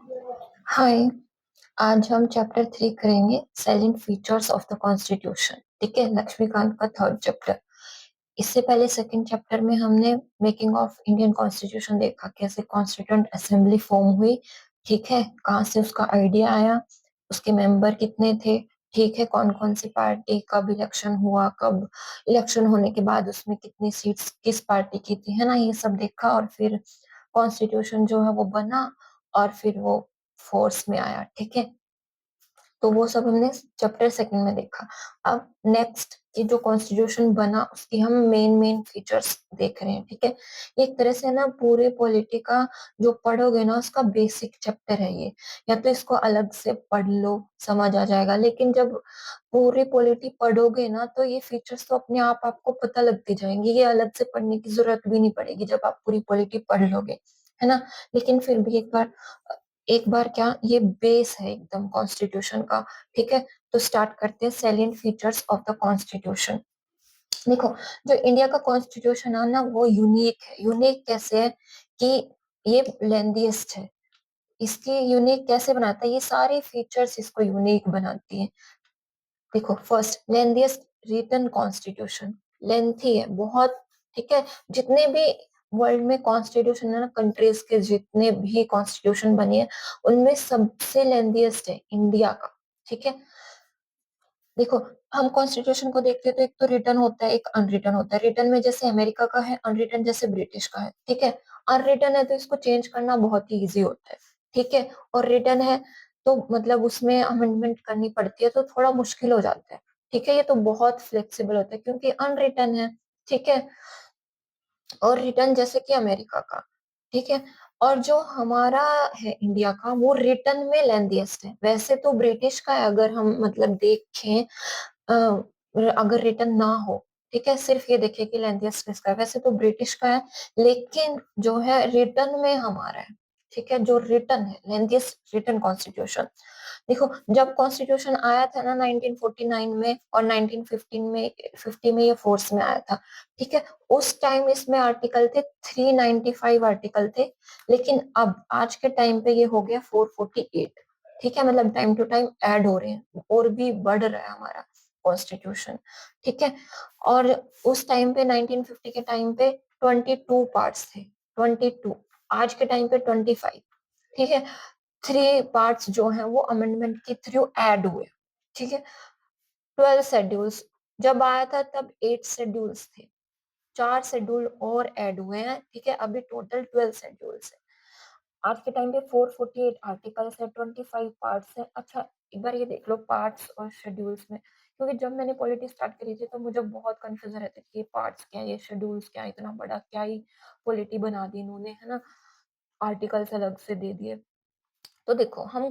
हाय। आज हम चैप्टर 3 करेंगे salient features of the constitution. ठीक है, लक्ष्मीकांत का थर्ड चैप्टर। इससे पहले सेकंड चैप्टर में हमने मेकिंग ऑफ इंडियन कॉन्स्टिट्यूशन देखा, कैसे कॉन्स्टिट्यूंट असेंबली फॉर्म हुई। ठीक है, कहाँ से उसका आइडिया आया, उसके मेंबर कितने थे। ठीक है, कौन कौन सी पार्टी, कब इलेक्शन हुआ, कब इलेक्शन होने के बाद उसमें कितनी सीट्स किस पार्टी की थी, है ना। ये सब देखा और फिर कॉन्स्टिट्यूशन जो है वो बना और फिर वो फोर्स में आया। ठीक है, तो वो सब हमने चैप्टर सेकंड में देखा। अब नेक्स्ट ये जो कॉन्स्टिट्यूशन बना उसकी हम मेन मेन फीचर्स देख रहे हैं। ठीक है, एक तरह से ना पूरे पॉलिटी का जो पढ़ोगे ना उसका बेसिक चैप्टर है ये। या तो इसको अलग से पढ़ लो, समझ आ जाएगा, लेकिन जब पूरी पॉलिटी पढ़ोगे ना तो ये फीचर्स तो अपने आप आपको पता लगती जाएंगी, ये अलग से पढ़ने की जरूरत भी नहीं पड़ेगी जब आप पूरी पॉलिटी पढ़ लोगे, है ना। लेकिन फिर भी एक बार क्या, ये बेस है एकदम कॉन्स्टिट्यूशन का। ठीक है, तो स्टार्ट करते हैं salient features of the constitution. देखो, जो इंडिया का कॉन्स्टिट्यूशन है ना वो यूनिक है। यूनिक कैसे है कि ये लेंथीएस्ट है। इसकी यूनिक कैसे बनाता है, ये सारे फीचर्स इसको यूनिक बनाती है। देखो, first lengthiest written constitution. Lengthy है बहुत। ठीक है, जितने भी वर्ल्ड में कॉन्स्टिट्यूशन है ना, कंट्रीज के जितने भी कॉन्स्टिट्यूशन बने हैं उनमें सबसे लेंथीएस्ट है इंडिया का। ठीक है, देखो, हम कॉन्स्टिट्यूशन को देखते हैं तो एक तो रिटन होता है, एक अनरिटन होता है। रिटन में जैसे अमेरिका का है, अनरिटन जैसे ब्रिटिश का है। ठीक है, अनरिटन है तो इसको चेंज करना बहुत ही इजी होता है। ठीक है, और रिटन है तो मतलब उसमें अमेंडमेंट करनी पड़ती है तो थोड़ा मुश्किल हो जाता है। ठीक है, ये तो बहुत फ्लेक्सिबल होता है क्योंकि अनरिटन है। ठीक है, और रिटर्न जैसे कि अमेरिका का। ठीक है, और जो हमारा है इंडिया का वो रिटर्न में लेंथीएस्ट है। वैसे तो ब्रिटिश का है, अगर हम मतलब देखें, अगर रिटर्न ना हो, ठीक है, सिर्फ ये देखें कि लेंथीएस्ट किसका है, वैसे तो ब्रिटिश का है। लेकिन जो है रिटर्न में हमारा है। ठीक है, जो रिटर्न है लेंथीएस्ट रिटर्न कॉन्स्टिट्यूशन। देखो, जब कॉन्स्टिट्यूशन आया था ना 1949 में और 1915 में 50 में ये फोर्स में आया था। ठीक है, उस टाइम इसमें आर्टिकल थे 395 आर्टिकल थे। लेकिन अब आज के टाइम पे ये हो गया 448। ठीक है, मतलब टाइम टू टाइम ऐड हो रहे हैं और भी बढ़ रहा है हमारा कॉन्स्टिट्यूशन। ठीक है, और उस टाइम पे 1950 के टाइम पे 22 पार्ट्स थे। 22, आज के टाइम पे 25। ठीक है, 3 पार्ट्स जो हैं वो अमेंडमेंट के थ्रू ऐड हुए। ठीक है, 12 शेड्यूल्स जब आया था तब 8 शेड्यूल्स थे, 4 शेड्यूल और ऐड हुए हैं। ठीक है, अभी टोटल 12 शेड्यूल्स है। आज के टाइम पे 448 आर्टिकल्स है, 25 पार्ट्स है। अच्छा, एक बार ये देख लो पार्ट्स और शेड्यूल्स में, क्योंकि जब मैंने पॉलिटी स्टार्ट करी थी तो मुझे बहुत कंफ्यूजन रहता था कि ये पार्ट्स क्या है, ये शेड्यूल्स क्या है, इतना बड़ा क्या ही पॉलिटी बना दी इन्होंने, है ना। आर्टिकल्स अलग से दे दिए। तो देखो, हम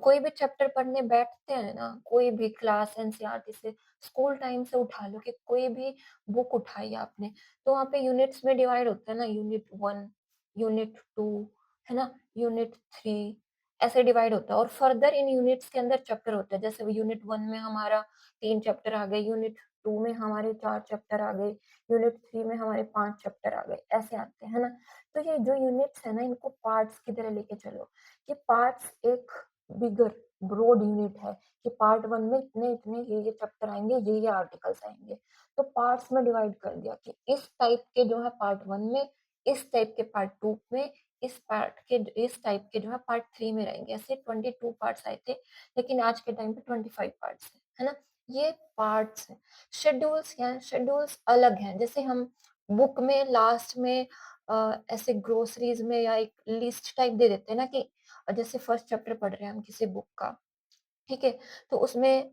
कोई भी चैप्टर पढ़ने बैठते हैं ना, कोई भी क्लास एनसीईआरटी से, स्कूल टाइम से उठा लो कि कोई भी बुक उठाई आपने, तो वहाँ पे यूनिट्स में डिवाइड होता है ना, यूनिट 1, यूनिट 2, है ना, यूनिट 3, ऐसे डिवाइड होता है। और फर्दर इन यूनिट्स के अंदर चैप्टर होता है, जैसे यूनिट 1 में हमारा 3 चैप्टर आ गए, यूनिट 2 में हमारे 4 चैप्टर आ गए, यूनिट 3 में हमारे 5 चैप्टर आ गए, ऐसे आते हैं ना। तो ये जो यूनिट्स है ना, इनको पार्ट्स की तरह लेके चलो कि पार्ट्स एक बिगर ब्रॉड यूनिट है कि पार्ट 1 में इतने इतने ये चैप्टर आएंगे, ये आर्टिकल्स आएंगे। तो पार्ट्स में डिवाइड कर दिया कि इस टाइप के जो है पार्ट 1 में, इस टाइप के पार्ट 2 में, इस टाइप के जो है पार्ट 3 में रहेंगे। ऐसे 22 पार्ट्स आए थे, लेकिन आज के टाइम पे 25 पार्ट्स है ना। ये पार्ट्स है। शेड्यूल्स क्या है, शेड्यूल्स अलग हैं। जैसे हम बुक में लास्ट में ऐसे ग्रोसरीज में या एक लिस्ट टाइप दे देते हैं ना कि जैसे फर्स्ट चैप्टर पढ़ रहे हैं हम किसी बुक का, ठीक है, तो उसमें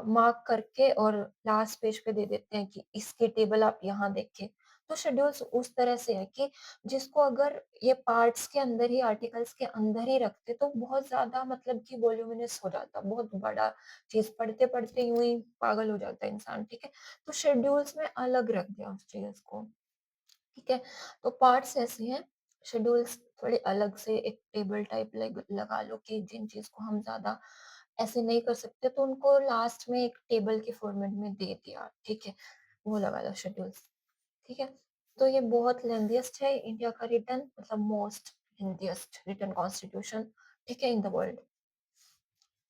मार्क करके और लास्ट पेज पे दे देते हैं कि इसके टेबल आप यहाँ देखें। तो शेड्यूल्स उस तरह से है कि जिसको अगर ये पार्ट्स के अंदर ही, आर्टिकल्स के अंदर ही रखते तो बहुत ज्यादा मतलब कि वॉल्यूमिनस हो जाता, बहुत बड़ा चीज, पढ़ते पढ़ते यूं ही पागल हो जाता है इंसान। ठीक है, तो शेड्यूल्स में अलग रख दिया उस चीज को। ठीक है, तो पार्ट्स ऐसे हैं, शेड्यूल्स थोड़े अलग से एक टेबल टाइप लगा लो कि जिन चीज को हम ज्यादा ऐसे नहीं कर सकते तो उनको लास्ट में एक टेबल के फॉर्मेट में दे दिया। ठीक है, वो लगा लो शेड्यूल्स। ठीक है, तो ये बहुत लेंथीएस्ट है इंडिया का रिटर्न, मतलब मोस्ट लेंथीएस्ट रिटर्न कॉन्स्टिट्यूशन ठीक है, इन द वर्ल्ड।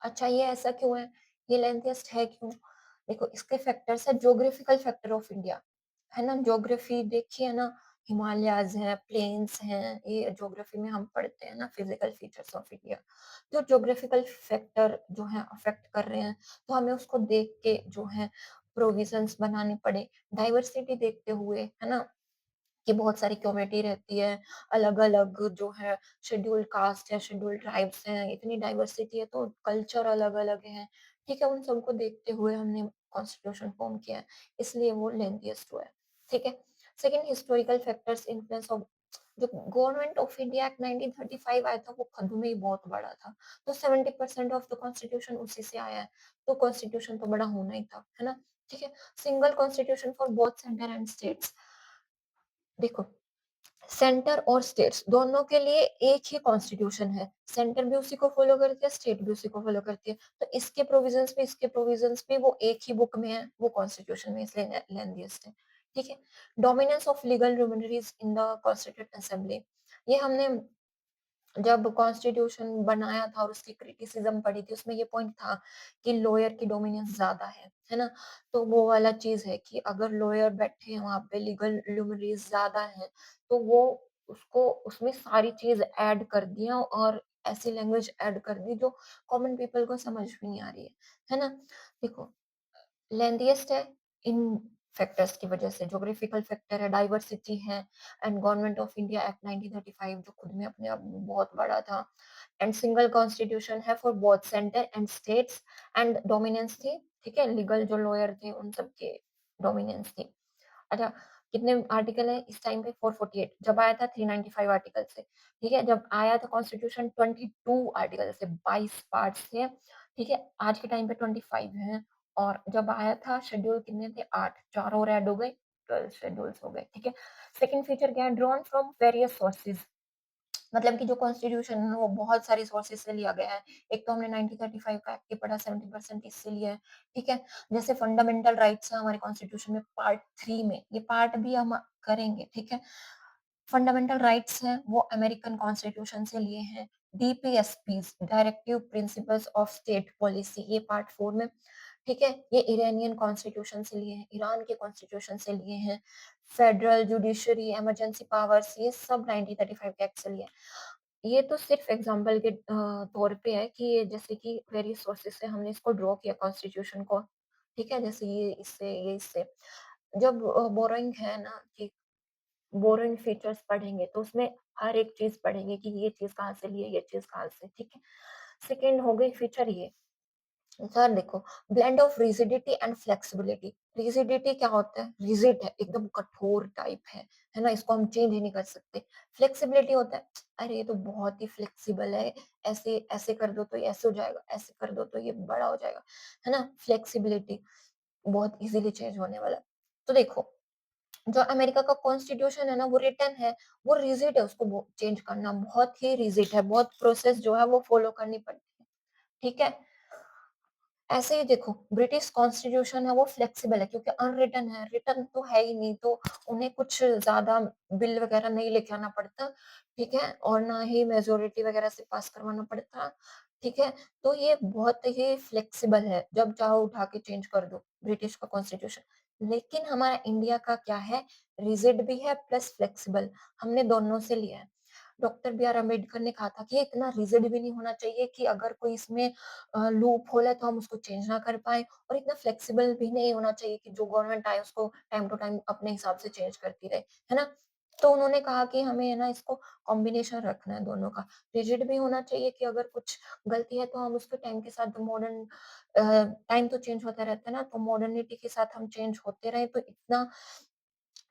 अच्छा, ये ऐसा क्यों है? ये लेंथीएस्ट है क्यों? देखो, इसके फैक्टर्स है ज्योग्राफिकल फैक्टर ऑफ इंडिया, है ना? ज्योग्राफी देखिए ना, हिमालयाज़ हैं, प्लेन्स हैं, ये ज्योग्राफी में हम पढ़ते हैं ना, फिजिकल फीचर्स ऑफ इंडिया। जो ज्योग्राफिकल फैक्टर जो है अफेक्ट कर रहे हैं, तो हमें उसको देख के जो है प्रोविजंस बनाने पड़े, डाइवर्सिटी देखते हुए, है ना? कि बहुत सारी कम्युनिटी रहती है, अलग-अलग जो है शेड्यूल्ड कास्ट है, शेड्यूल्ड ट्राइब्स हैं, इतनी डाइवर्सिटी है तो कल्चर अलग-अलग है, ठीक है? उन सबको देखते हुए हमने कॉन्स्टिट्यूशन फॉर्म किया है, इसलिए वो लेंथीएस्ट हुआ है, ठीक है? Second, historical factors influence of जो गवर्नमेंट ऑफ इंडिया एक्ट 1935 आया था, वो खुद में ही बहुत बड़ा था, तो 70% ऑफ द कॉन्स्टिट्यूशन उसी से आया है, तो कॉन्स्टिट्यूशन तो बड़ा होना ही था, है ना? ठीक है? Single constitution for both centre and states. देखो, सेंटर और स्टेट्स दोनों के लिए एक ही कॉन्स्टिट्यूशन है। सेंटर भी उसी को फॉलो करती है, स्टेट भी उसी को फॉलो करती है। तो इसके प्रोविजंस भी वो एक ही बुक में है, वो कॉन्स्टिट्यूशन में, इसलिए लेंथीएस्ट है। ठीक है? Dominance of legal luminaries in the constituent assembly. ये हमने जब कॉन्स्टिट्यूशन बनाया था और उसकी क्रिटिसिज्म पढ़ी थी, उसमें ये पॉइंट था कि लॉयर की डोमिनेंस ज़्यादा है ना? तो वो वाला चीज़ है कि अगर लॉयर बैठे हैं वहाँ पे, लीगल लुमिनरीज़ ज़्यादा हैं, तो वो उसको उसमें सारी चीज़ ऐड कर दिया और ऐसी लैंग्वेज ऐड कर दी जो कॉमन पीपल को समझ भी नहीं आ रही है ना? देखो, लेंथीएस्ट है इन फैक्टर्स की वजह से, ज्योग्राफिकल फैक्टर है, डाइवर्सिटी है and government of India act 1935 जो खुद में अपने आप में बहुत बड़ा था, एंड सिंगल कॉन्स्टिट्यूशन है for both centre and states, and dominance थी, ठीक है? लीगल जो लॉयर थे उन सब के डोमिनेंस थी। अच्छा, कितने आर्टिकल है इस टाइम पे? 448। जब आया था 395 आर्टिकल से, ठीक है? जब आया था कॉन्स्टिट्यूशन 22 आर्टिकल से, 22 पार्ट्स थे, ठीक है? आज के टाइम पे 25 हैं, और जब आया था शेड्यूल कितने थे? 8, 4 और ऐड हो गए, 12 शेड्यूल्स हो गए, ठीक है? सेकंड फीचर क्या है? ड्रॉन फ्रॉम वेरियस सोर्सेस, मतलब कि जो कॉन्स्टिट्यूशन है वो बहुत सारे सोर्सेस से लिया गया है। एक तो हमने 1935 का एक्ट ही पढ़ा, 70% इससे लिया है, ठीक है? जैसे फंडामेंटल राइट्स है हमारे कॉन्स्टिट्यूशन में पार्ट 3 में, ये पार्ट भी हम करेंगे, ठीक है? फंडामेंटल राइट्स हैं वो अमेरिकन कॉन्स्टिट्यूशन से लिए हैं। DPSPs, directive principles of state policy, ये पार्ट 4 में, ठीक है? ये इरानियन कॉन्स्टिट्यूशन से लिए हैं, ईरान के कॉन्स्टिट्यूशन से लिए हैं। फेडरल जुडिशरी, इमरजेंसी पावर्स, ये सब 1935 के एक्ट से लिए हैं। ये तो सिर्फ एग्जांपल के तौर पे है कि ये जैसे कि वेरियस सोर्सेस से हमने इसको ड्रॉ किया कॉन्स्टिट्यूशन को, ठीक है? जैसे ये इससे। जब बोरोइंग है ना, कि बोरोइंग फीचर्स पढ़ेंगे तो उसमें हर एक चीज़ पढ़ेंगे कि ये चीज़ कहाँ से ली है, ये चीज़ कहाँ से, ठीक है? सेकंड हो गई फीचर ये। सर देखो, blend of rigidity and flexibility. Rigidity क्या होता है? रिजिड है, एकदम कठोर टाइप है ना? इसको हम चेंज ही नहीं कर सकते। फ्लेक्सिबिलिटी होता है, अरे ये तो बहुत ही फ्लेक्सिबल है, ऐसे ऐसे कर दो तो ये ऐसे हो जाएगा, ऐसे कर दो तो ये बड़ा हो जाएगा, है ना? फ्लेक्सिबिलिटी, बहुत इजीली चेंज होने वाला है। तो देखो, जो अमेरिका का कॉन्स्टिट्यूशन है ना, वो रिटन है, वो रिजिड है, उसको चेंज करना बहुत ही रिजिड है, बहुत प्रोसेस जो है वो फॉलो करनी पड़ती है, ठीक है? ऐसे ही देखो, ब्रिटिश कॉन्स्टिट्यूशन है वो फ्लेक्सिबल है क्योंकि अनरिटन है, रिटन तो है ही नहीं, तो उन्हें कुछ ज्यादा बिल वगैरह नहीं लेके आना पड़ता, ठीक है? और ना ही मेजोरिटी वगैरह से पास करवाना पड़ता, ठीक है? तो ये बहुत ही फ्लेक्सिबल है, जब चाहो उठा के चेंज कर दो ब्रिटिश का कॉन्स्टिट्यूशन। लेकिन हमारा इंडिया का क्या है? रिजिड भी है प्लस फ्लेक्सिबल, हमने दोनों से लिया है। डॉक्टर बी आर अम्बेडकर ने कहा था कि ये इतना रिजिड भी नहीं होना चाहिए कि अगर कोई इसमें लूप होल है तो हम उसको चेंज ना कर पाएँ, और इतना फ्लेक्सिबल भी नहीं होना चाहिए कि जो गवर्नमेंट आए उसको टाइम टू टाइम अपने हिसाब से चेंज करती रहे, है ना? तो उन्होंने कहा कि हमें है ना इसको कॉम्बिनेशन रखना है दोनों का। रिजिड भी होना चाहिए कि अगर कुछ गलती है तो हम उसको टाइम के साथ मॉडर्न टाइम तो चेंज होता रहता है ना, तो मॉडर्निटी के साथ हम चेंज होते रहें, तो इतना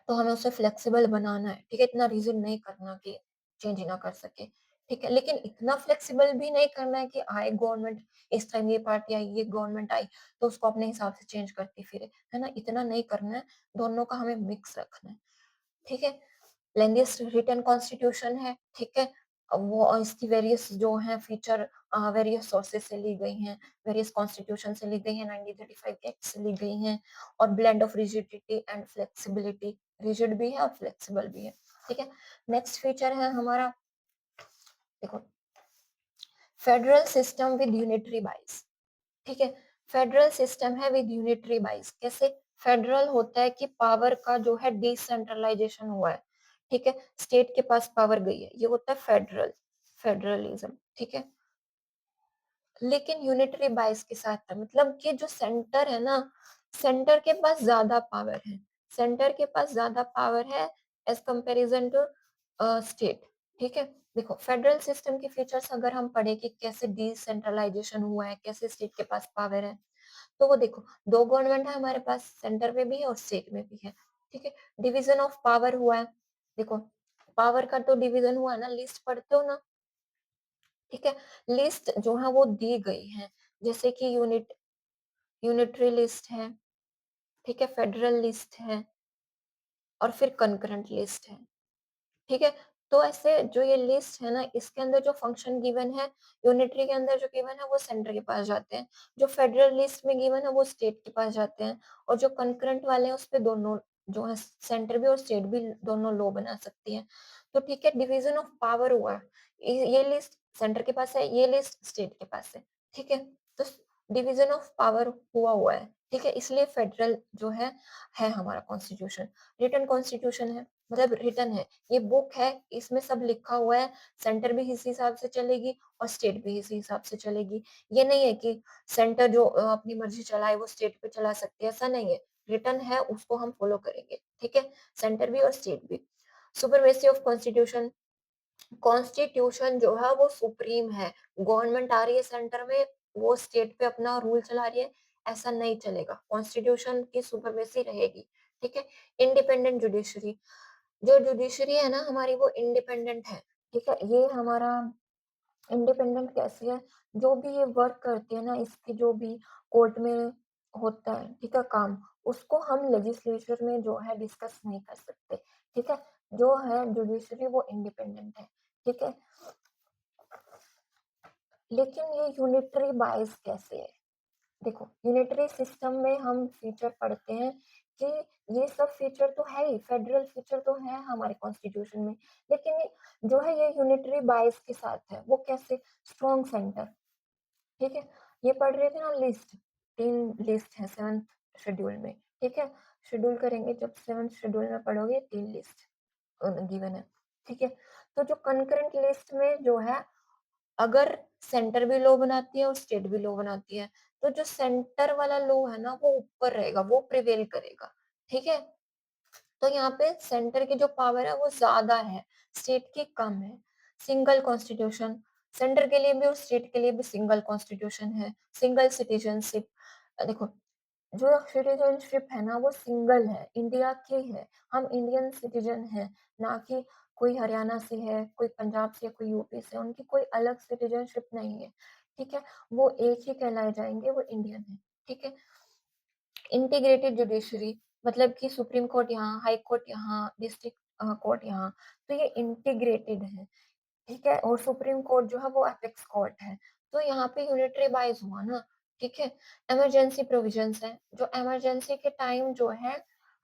तो हमें उसे फ्लेक्सिबल बनाना है, ठीक है? इतना रिजिड नहीं करना कि चेंज ही ना कर सके, ठीक है? लेकिन इतना फ्लेक्सिबल भी नहीं करना है कि आए गवर्नमेंट, इस टाइम ये पार्टी आई, ये गवर्नमेंट आई, तो उसको अपने हिसाब से चेंज करती फिरे, है ना? इतना नहीं करना है, दोनों का हमें मिक्स रखना है, ठीक है? लेंथीएस्ट रिटन कॉन्स्टिट्यूशन है, ठीक है? वो इसकी वेरियस जो हैं फीचर वेरियस सोर्सेस से ली गई हैं, वेरियस कॉन्स्टिट्यूशन से ली गई हैं, 1935 के एक्ट से ली गई हैं, और blend of rigidity and flexibility, rigid भी है और फ्लेक्सिबल भी है, ठीक है? नेक्स्ट फीचर है हमारा, देखो, फेडरल सिस्टम विद यूनिटरी बाइस, ठीक है। फेडरल सिस्टम है विद यूनिटरी बाइस। कैसे? फेडरल होता है कि पावर का जो है डिसेंट्रलाइजेशन हुआ है, ठीक है, स्टेट के पास पावर गई है, ये होता है फेडरल, फेडरलिज्म, ठीक है। लेकिन यूनिटरी बाइस के साथ है, मतलब कि जो सेंटर है ना, सेंटर के पास ज्यादा पावर है, सेंटर के पास ज्यादा पावर है एज कंपैरिजन टू स्टेट, ठीक है। देखो फेडरल सिस्टम के फीचर्स अगर हम पढ़े कि कैसे डिसेंट्रलाइजेशन हुआ है, कैसे स्टेट के पास पावर है, तो वो देखो दो गवर्नमेंट है हमारे पास, सेंटर में भी है और स्टेट में भी है, ठीक है। डिवीजन ऑफ पावर हुआ है, देखो पावर का तो डिवीजन हुआ है ना, लिस्ट पढ़ते हो ना, ठीक है। लिस्ट जो है वो दी गई है, जैसे कि यूनिटरी लिस्ट है, ठीक है, फेडरल लिस्ट है और फिर कंकरेंट लिस्ट है, ठीक है। तो ऐसे जो ये लिस्ट है ना, इसके अंदर जो फंक्शन गिवन है, यूनिटरी के अंदर जो गिवन है वो सेंटर के पास जाते हैं, जो फेडरल लिस्ट में गिवन है वो स्टेट के पास जाते हैं, और जो कंकरेंट वाले हैं उस पे दोनों जो है, सेंटर भी और स्टेट भी दोनों लो बना सकती है। तो ठीक है, डिवीजन ऑफ पावर हुआ है, ये लिस्ट सेंटर के पास है, ये लिस्ट स्टेट के पास है, ठीक है। तो डिवीजन ऑफ पावर हुआ है, ठीक है, इसलिए फेडरल जो है हमारा कॉन्स्टिट्यूशन। रिटन कॉन्स्टिट्यूशन है, मतलब रिटन है, ये बुक है, इसमें सब लिखा हुआ है, सेंटर भी इसी हिसाब से चलेगी और स्टेट भी इसी हिसाब से चलेगी। ये नहीं है कि सेंटर जो अपनी मर्जी चलाए वो स्टेट पे चला सकती है, ऐसा नहीं है। रिटन है, उसको हम फॉलो करेंगे, ठीक है, सेंटर भी और स्टेट भी। सुपरमेसी ऑफ कॉन्स्टिट्यूशन, कॉन्स्टिट्यूशन जो है वो सुप्रीम है, गवर्नमेंट आ रही है सेंटर में, वो स्टेट पे अपना रूल चला रही है, ऐसा नहीं चलेगा, कॉन्स्टिट्यूशन की सुपरमेसी रहेगी, ठीक है। इंडिपेंडेंट जुडिशरी, जो जुडिशरी है ना हमारी वो इंडिपेंडेंट है, ठीक है। ये हमारा इंडिपेंडेंट कैसे है, जो भी ये वर्क करती है ना, इसकी जो भी कोर्ट में होता है, ठीक है, काम, उसको हम लेजिस्लेचर में जो है डिस्कस नहीं कर सकते, ठीक है। जो है जुडिशरी वो इंडिपेंडेंट है, ठीक है। लेकिन ये यूनिटरी बाइस कैसे है? देखो यूनिटरी सिस्टम में हम फीचर पढ़ते हैं कि ये सब फीचर तो है ही, फेडरल फीचर तो है हमारे कॉन्स्टिट्यूशन में, लेकिन जो है ये यूनिटरी बाइस के साथ है, वो कैसे? स्ट्रॉन्ग सेंटर, ठीक है। ये पढ़ रहे थे ना लिस्ट, 3 लिस्ट है 7th शेड्यूल में, ठीक है। शेड्यूल करेंगे जब 7th शेड्यूल में पढ़ोगे 3 लिस्ट गिवन है, ठीक है। तो जो कंकरेंट लिस्ट में जो है, अगर सेंटर भी लो बनाती है और स्टेट भी लो बनाती है, तो जो सेंटर वाला लो है ना वो ऊपर रहेगा, वो प्रिवेल करेगा, ठीक है। तो यहाँ पे सेंटर की जो पावर है वो ज्यादा है, स्टेट की कम है। सिंगल कॉन्स्टिट्यूशन, सेंटर के लिए भी और स्टेट के लिए भी सिंगल कॉन्स्टिट्यूशन है। सिंगल सिटीजनशिप, देखो जो सिटीजनशिप है ना वो सिंगल है, इंडिया की है, हम इंडियन सिटीजन है, ना कि कोई हरियाणा से है, कोई पंजाब से, कोई यूपी से, उनकी कोई अलग सिटीजनशिप नहीं है, ठीक है। वो एक ही कहलाए जाएंगे, वो इंडियन है, ठीक है। इंटीग्रेटेड जुडिशरी, मतलब कि सुप्रीम कोर्ट यहाँ, हाई कोर्ट यहाँ, डिस्ट्रिक्ट कोर्ट यहाँ, तो ये इंटीग्रेटेड है, ठीक है। और सुप्रीम कोर्ट जो है वो एपेक्स कोर्ट है, तो यहाँ पे यूनिटरी बाइज हुआ ना, ठीक है। इमरजेंसी प्रोविजंस है, जो इमरजेंसी के टाइम जो है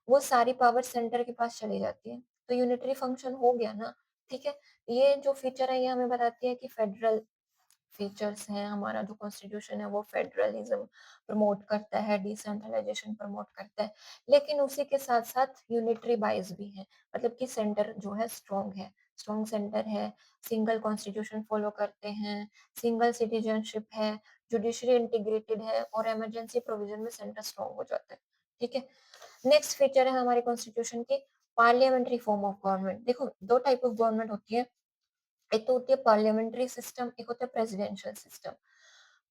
वो सारी पावर सेंटर के पास चली जाती है, तो यूनिटरी फंक्शन हो गया ना, ठीक है। ये जो फीचर है ये हमें बताती है कि फेडरल फीचर्स हैं, हमारा जो कॉन्स्टिट्यूशन है वो फेडरलिज्म प्रमोट करता है, डिसेंट्रलाइजेशन प्रमोट करता है, लेकिन उसी के साथ साथ यूनिटरी बाइस भी है, मतलब कि सेंटर जो है स्ट्रॉन्ग है, स्ट्रॉन्ग सेंटर है, सिंगल कॉन्स्टिट्यूशन फॉलो करते हैं, सिंगल सिटीजनशिप है, जुडिशरी इंटीग्रेटेड है और इमरजेंसी प्रोविजन में सेंटर स्ट्रॉन्ग हो जाता है, ठीक है। नेक्स्ट फीचर है हमारे कॉन्स्टिट्यूशन की, पार्लियामेंट्री फॉर्म ऑफ गवर्नमेंट। देखो दो टाइप ऑफ गवर्नमेंट होती है, एक तो होती है पार्लियामेंट्री सिस्टम, एक होता है प्रेसिडेंशियल सिस्टम।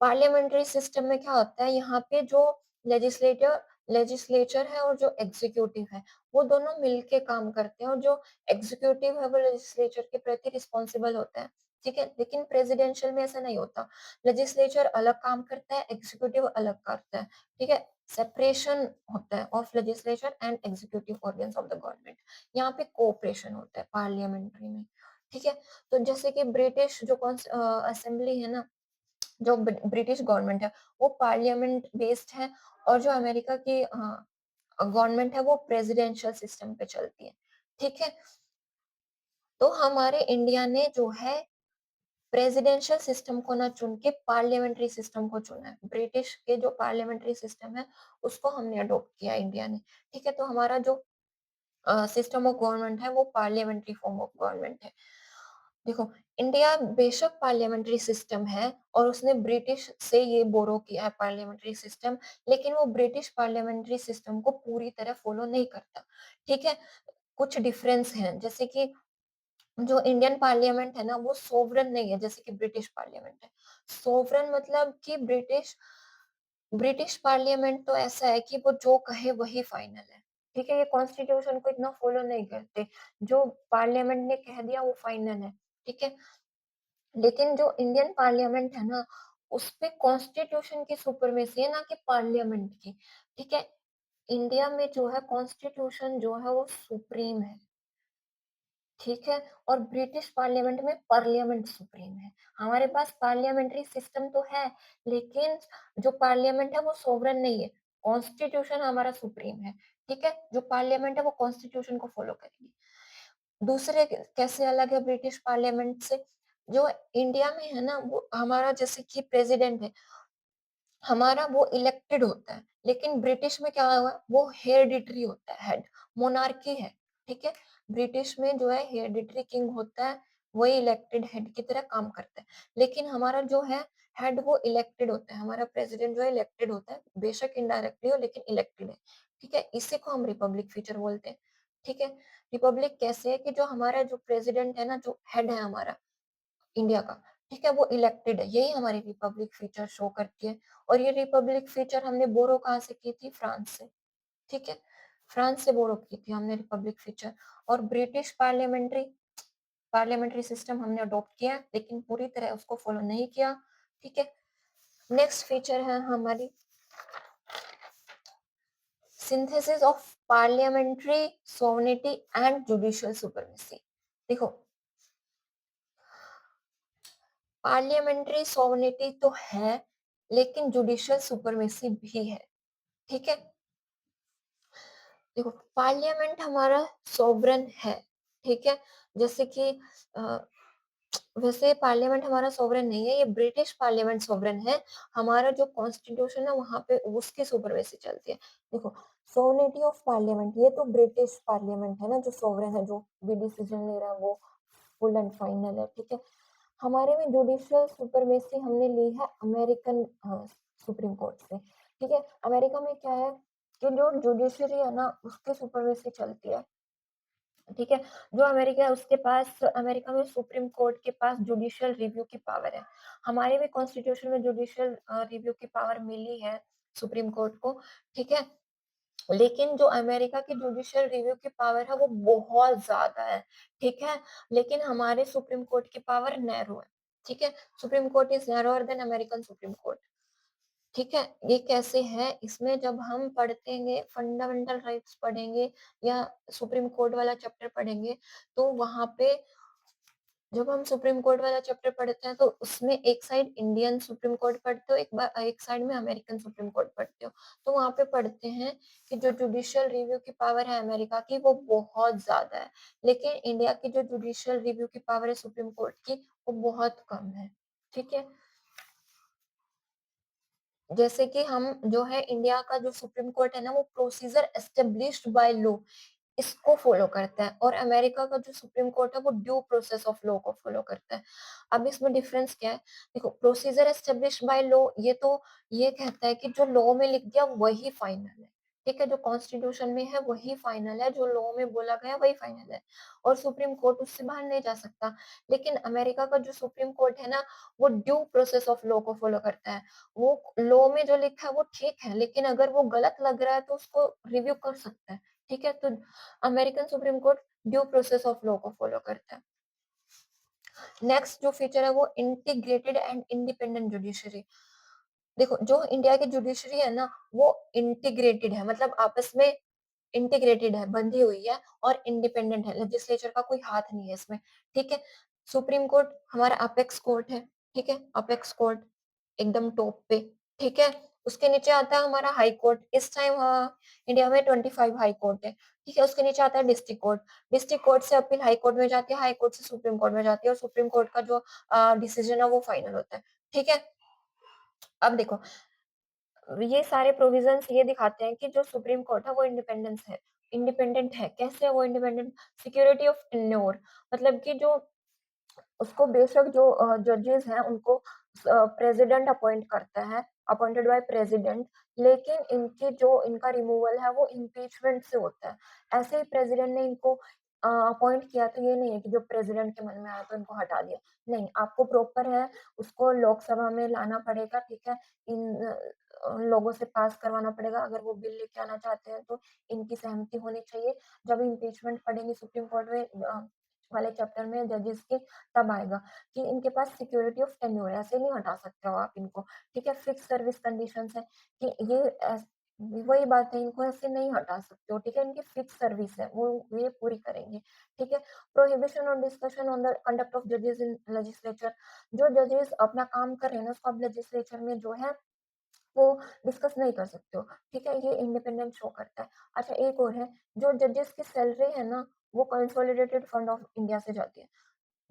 पार्लियामेंट्री सिस्टम में क्या होता है, यहाँ पे जो लेजिस्लेटर लेजिस्लेचर है और जो एग्जीक्यूटिव है वो दोनों मिलके काम करते हैं, और जो एग्जीक्यूटिव है वो लेजिस्लेचर के प्रति रिस्पॉन्सिबल होता है, ठीक है। लेकिन प्रेसिडेंशियल में ऐसा नहीं होता, लेजिस्लेचर अलग काम करता है, एग्जीक्यूटिव अलग करता है, ठीक है। सेपरेशन होता है of legislature and executive organs of the government, यहाँ पे कोऑपरेशन होता है पार्लियामेंट्री में, ठीक है। तो जैसे कि ब्रिटिश जो असेंबली है ना, जो ब्रिटिश गवर्नमेंट है वो पार्लियामेंट बेस्ड है, और जो अमेरिका की गवर्नमेंट है वो प्रेसिडेंशियल सिस्टम पे चलती है, ठीक है। तो हमारे इंडिया ने जो है प्रेसिडेंशियल सिस्टम को ना चुन के पार्लियामेंट्री सिस्टम को चुना है। ब्रिटिश के जो पार्लियामेंट्री सिस्टम है उसको हमने अडॉप्ट किया इंडिया ने। ठीक है, तो हमारा जो सिस्टम ऑफ गवर्नमेंट है वो पार्लियामेंट्री फॉर्म ऑफ गवर्नमेंट है। देखो, इंडिया बेशक पार्लियामेंट्री सिस्टम है और उसने ब्रिटिश से ये बोरो किया है पार्लियामेंट्री सिस्टम, लेकिन वो ब्रिटिश पार्लियामेंट्री सिस्टम को पूरी तरह फॉलो नहीं करता। ठीक है, कुछ डिफरेंस हैं, जैसे कि जो इंडियन पार्लियामेंट है ना वो सोवरेन नहीं है जैसे कि ब्रिटिश पार्लियामेंट है। सोवरेन मतलब कि ब्रिटिश पार्लियामेंट तो ऐसा है कि वो जो कहे वही फाइनल है। ठीक है, ये कॉन्स्टिट्यूशन को इतना फॉलो नहीं करते। जो पार्लियामेंट ने कह दिया वो फाइनल है। ठीक है, लेकिन जो इंडियन पार्लियामेंट है ना उसपे कॉन्स्टिट्यूशन की सुपरमेसी है, ना कि पार्लियामेंट की। ठीक है, इंडिया में जो है कॉन्स्टिट्यूशन जो है वो सुप्रीम है। ठीक है, और ब्रिटिश पार्लियामेंट में पार्लियामेंट सुप्रीम है। हमारे पास पार्लियामेंट्री सिस्टम तो है, लेकिन जो पार्लियामेंट है वो सोवरेन नहीं है। कॉन्स्टिट्यूशन हमारा सुप्रीम है। ठीक है, जो पार्लियामेंट है वो कॉन्स्टिट्यूशन को फॉलो करेगी। दूसरे कैसे अलग है ब्रिटिश पार्लियामेंट से? जो इंडिया में है ना वो हमारा जैसे कि प्रेसिडेंट है, हमारा वो इलेक्टेड होता है, लेकिन ब्रिटिश में क्या हुआ, वो हेरेडिटरी होता है, हेड मोनार्की है। ठीक है, ब्रिटिश में जो है हेरेडिटरी किंग होता है, वही इलेक्टेड हेड की तरह काम करता है। लेकिन हमारा जो है हेड वो इलेक्टेड होता है, हमारा प्रेसिडेंट जो है इलेक्टेड होता है, बेशक इनडायरेक्टली हो लेकिन इलेक्टेड है। ठीक है, इसी को हम रिपब्लिक फीचर बोलते हैं। ठीक है, रिपब्लिक कैसे है कि जो हमारा जो प्रेसिडेंट है ना, जो हेड है हमारा इंडिया का, ठीक है, वो इलेक्टेड है। यही हमारी रिपब्लिक फीचर शो करती है। और ये रिपब्लिक फीचर हमने बोरो कहाँ से की थी? फ्रांस से। ठीक है, फ्रांस से बोरो की थी हमने रिपब्लिक फीचर। और ब्रिटिश पार्लियामेंट्री सिस्टम हमने अडॉप्ट किया, लेकिन पूरी तरह उसको फॉलो नहीं किया। ठीक है, नेक्स्ट फीचर है हमारी synthesis of parliamentary sovereignty and judicial supremacy. देखो, पार्लियामेंट्री सोवरेनिटी तो है, लेकिन जुडिशियल सुपरमेसी भी है। ठीक है, देखो, पार्लियामेंट हमारा सोवरेन है। ठीक है, जैसे कि अ, वैसे पार्लियामेंट हमारा सोवरेन नहीं है, ये ब्रिटिश पार्लियामेंट सोवरेन है। हमारा जो कॉन्स्टिट्यूशन है वहां पे उसकी सुपरमेसी चलती है। देखो, सोवरेनिटी ऑफ पार्लियामेंट, ये तो ब्रिटिश पार्लियामेंट है ना जो सोवरेन है, जो भी डिसीजन ले रहा है वो फुल एंड फाइनल है। ठीक है, हमारे में जुडिशियल सुपरमेसी हमने ली है अमेरिकन सुप्रीम कोर्ट से। ठीक है, अमेरिका में क्या है कि जो जुडिशरी है ना उसकी सुपरमेसी चलती है। ठीक है, जो अमेरिका है उसके पास, अमेरिका में सुप्रीम कोर्ट के पास जुडिशियल रिव्यू की पावर है। हमारे में कॉन्स्टिट्यूशन में जुडिशियल रिव्यू की पावर मिली है सुप्रीम कोर्ट को। ठीक है, लेकिन जो अमेरिका की जुडिशियल रिव्यू की पावर है वो बहुत ज्यादा है। ठीक है, लेकिन हमारे सुप्रीम कोर्ट की पावर नैरो है। ठीक है, supreme court is narrower than American supreme court. ठीक है, ये कैसे है? इसमें जब हम पढ़तेंगे फंडामेंटल राइट्स पढ़ेंगे या सुप्रीम कोर्ट वाला चैप्टर पढ़ेंगे, तो वहां पे जब हम सुप्रीम कोर्ट वाला चैप्टर पढ़ते हैं तो उसमें एक साइड इंडियन सुप्रीम कोर्ट पढ़ते हो, एक साइड में अमेरिकन सुप्रीम कोर्ट पढ़ते हो। तो वहां पे पढ़ते हैं कि जो जुडिशियल रिव्यू की पावर है अमेरिका की वो बहुत ज्यादा है, लेकिन इंडिया की जो जुडिशियल रिव्यू की पावर है सुप्रीम कोर्ट की वो बहुत कम है। ठीक है, जैसे कि हम जो है इंडिया का जो सुप्रीम कोर्ट है ना वो प्रोसीजर एस्टेब्लिश्ड बाय लॉ इसको फॉलो करता है, और अमेरिका का जो सुप्रीम कोर्ट है वो ड्यू प्रोसेस ऑफ लॉ को फॉलो करता है। अब इसमें डिफरेंस क्या है? देखो, प्रोसीजर एस्टेब्लिश्ड बाय लॉ ये तो ये कहता है कि जो लॉ में लिख दिया वही फाइनल है। ठीक है, जो कॉन्स्टिट्यूशन में है वही फाइनल है, जो लॉ में बोला गया वही फाइनल है, और सुप्रीम कोर्ट उससे बाहर नहीं जा सकता। लेकिन अमेरिका का जो सुप्रीम कोर्ट है ना वो ड्यू प्रोसेस ऑफ लॉ को फॉलो करता है। वो लॉ में जो लिखा है वो ठीक है, लेकिन अगर वो गलत लग रहा है तो उसको रिव्यू कर सकता है। ठीक है, तो American supreme court due process of law को फॉलो करता है। नेक्स्ट जो फीचर है वो इंटीग्रेटेड एंड इंडिपेंडेंट जुडिशरी। देखो, जो इंडिया की जुडिशरी है ना वो इंटीग्रेटेड है, मतलब आपस में इंटीग्रेटेड है, बंधी हुई है, और इंडिपेंडेंट है, लेजिस्लेचर का कोई हाथ नहीं है इसमें। ठीक है, सुप्रीम कोर्ट हमारा अपेक्स कोर्ट है। ठीक है, अपेक्स कोर्ट एकदम टॉप पे। ठीक है, उसके नीचे आता है हमारा हाई कोर्ट। इस टाइम इंडिया में 25 हाई कोर्ट है। ठीक है, उसके नीचे आता है डिस्ट्रिक्ट कोर्ट से अपील हाई कोर्ट में जाती है, हाई कोर्ट से सुप्रीम कोर्ट में जाती है और सुप्रीम कोर्ट का जो डिसीजन है वो फाइनल होता है। ठीक है? अब देखो, ये सारे प्रोविजंस ये दिखाते हैं कि जो सुप्रीम कोर्ट है वो इंडिपेंडेंट है। कैसे है वो इंडिपेंडेंट? सिक्योरिटी ऑफ टेन्योर, मतलब कि जो उसको बेशक जो जजेस हैं उनको प्रेसिडेंट अपॉइंट करता है, अपॉइंटेड बाय प्रेसिडेंट, लेकिन इनका रिमूवल है वो इम्पीचमेंट से होता है। ऐसे ही प्रेसिडेंट ने इनको अपॉइंट किया तो ये नहीं है कि जो प्रेसिडेंट के मन में आया तो इनको हटा दिया। नहीं, आपको प्रॉपर है उसको लोकसभा में लाना पड़ेगा, ठीक है? लोगों से पास करवाना पड़ेगा। अगर वो बिल लेके आना चाहते हैं तो इनकी सहमति होनी चाहिए। जब इम्पीचमेंट पड़ेगी सुप्रीम कोर्ट में वाले चैप्टर में जजेस की, तब आएगा कि इनके पास सिक्योरिटी ऑफ टेन्योर है, ऐसे नहीं हटा सकते हो आप इनको। ठीक है? फिक्स सर्विस कंडीशंस है कि वही बात है, इनको ऐसे नहीं हटा सकते हो। ठीक है? इनकी फिक्स सर्विस है, वो ये पूरी करेंगे। ठीक है? Prohibition on discussion on the conduct of जजेस इन लेजिस्लेचर, जो जजेस अपना काम कर रहे हैं ना उसको आप लेजिस्लेचर में जो है वो डिस्कस नहीं कर सकते हो। ठीक है? ये इंडिपेंडेंस शो करता है। अच्छा, एक और है, जो जजेस की सैलरी है ना वो कंसोलिडेटेड फंड ऑफ इंडिया से जाती है।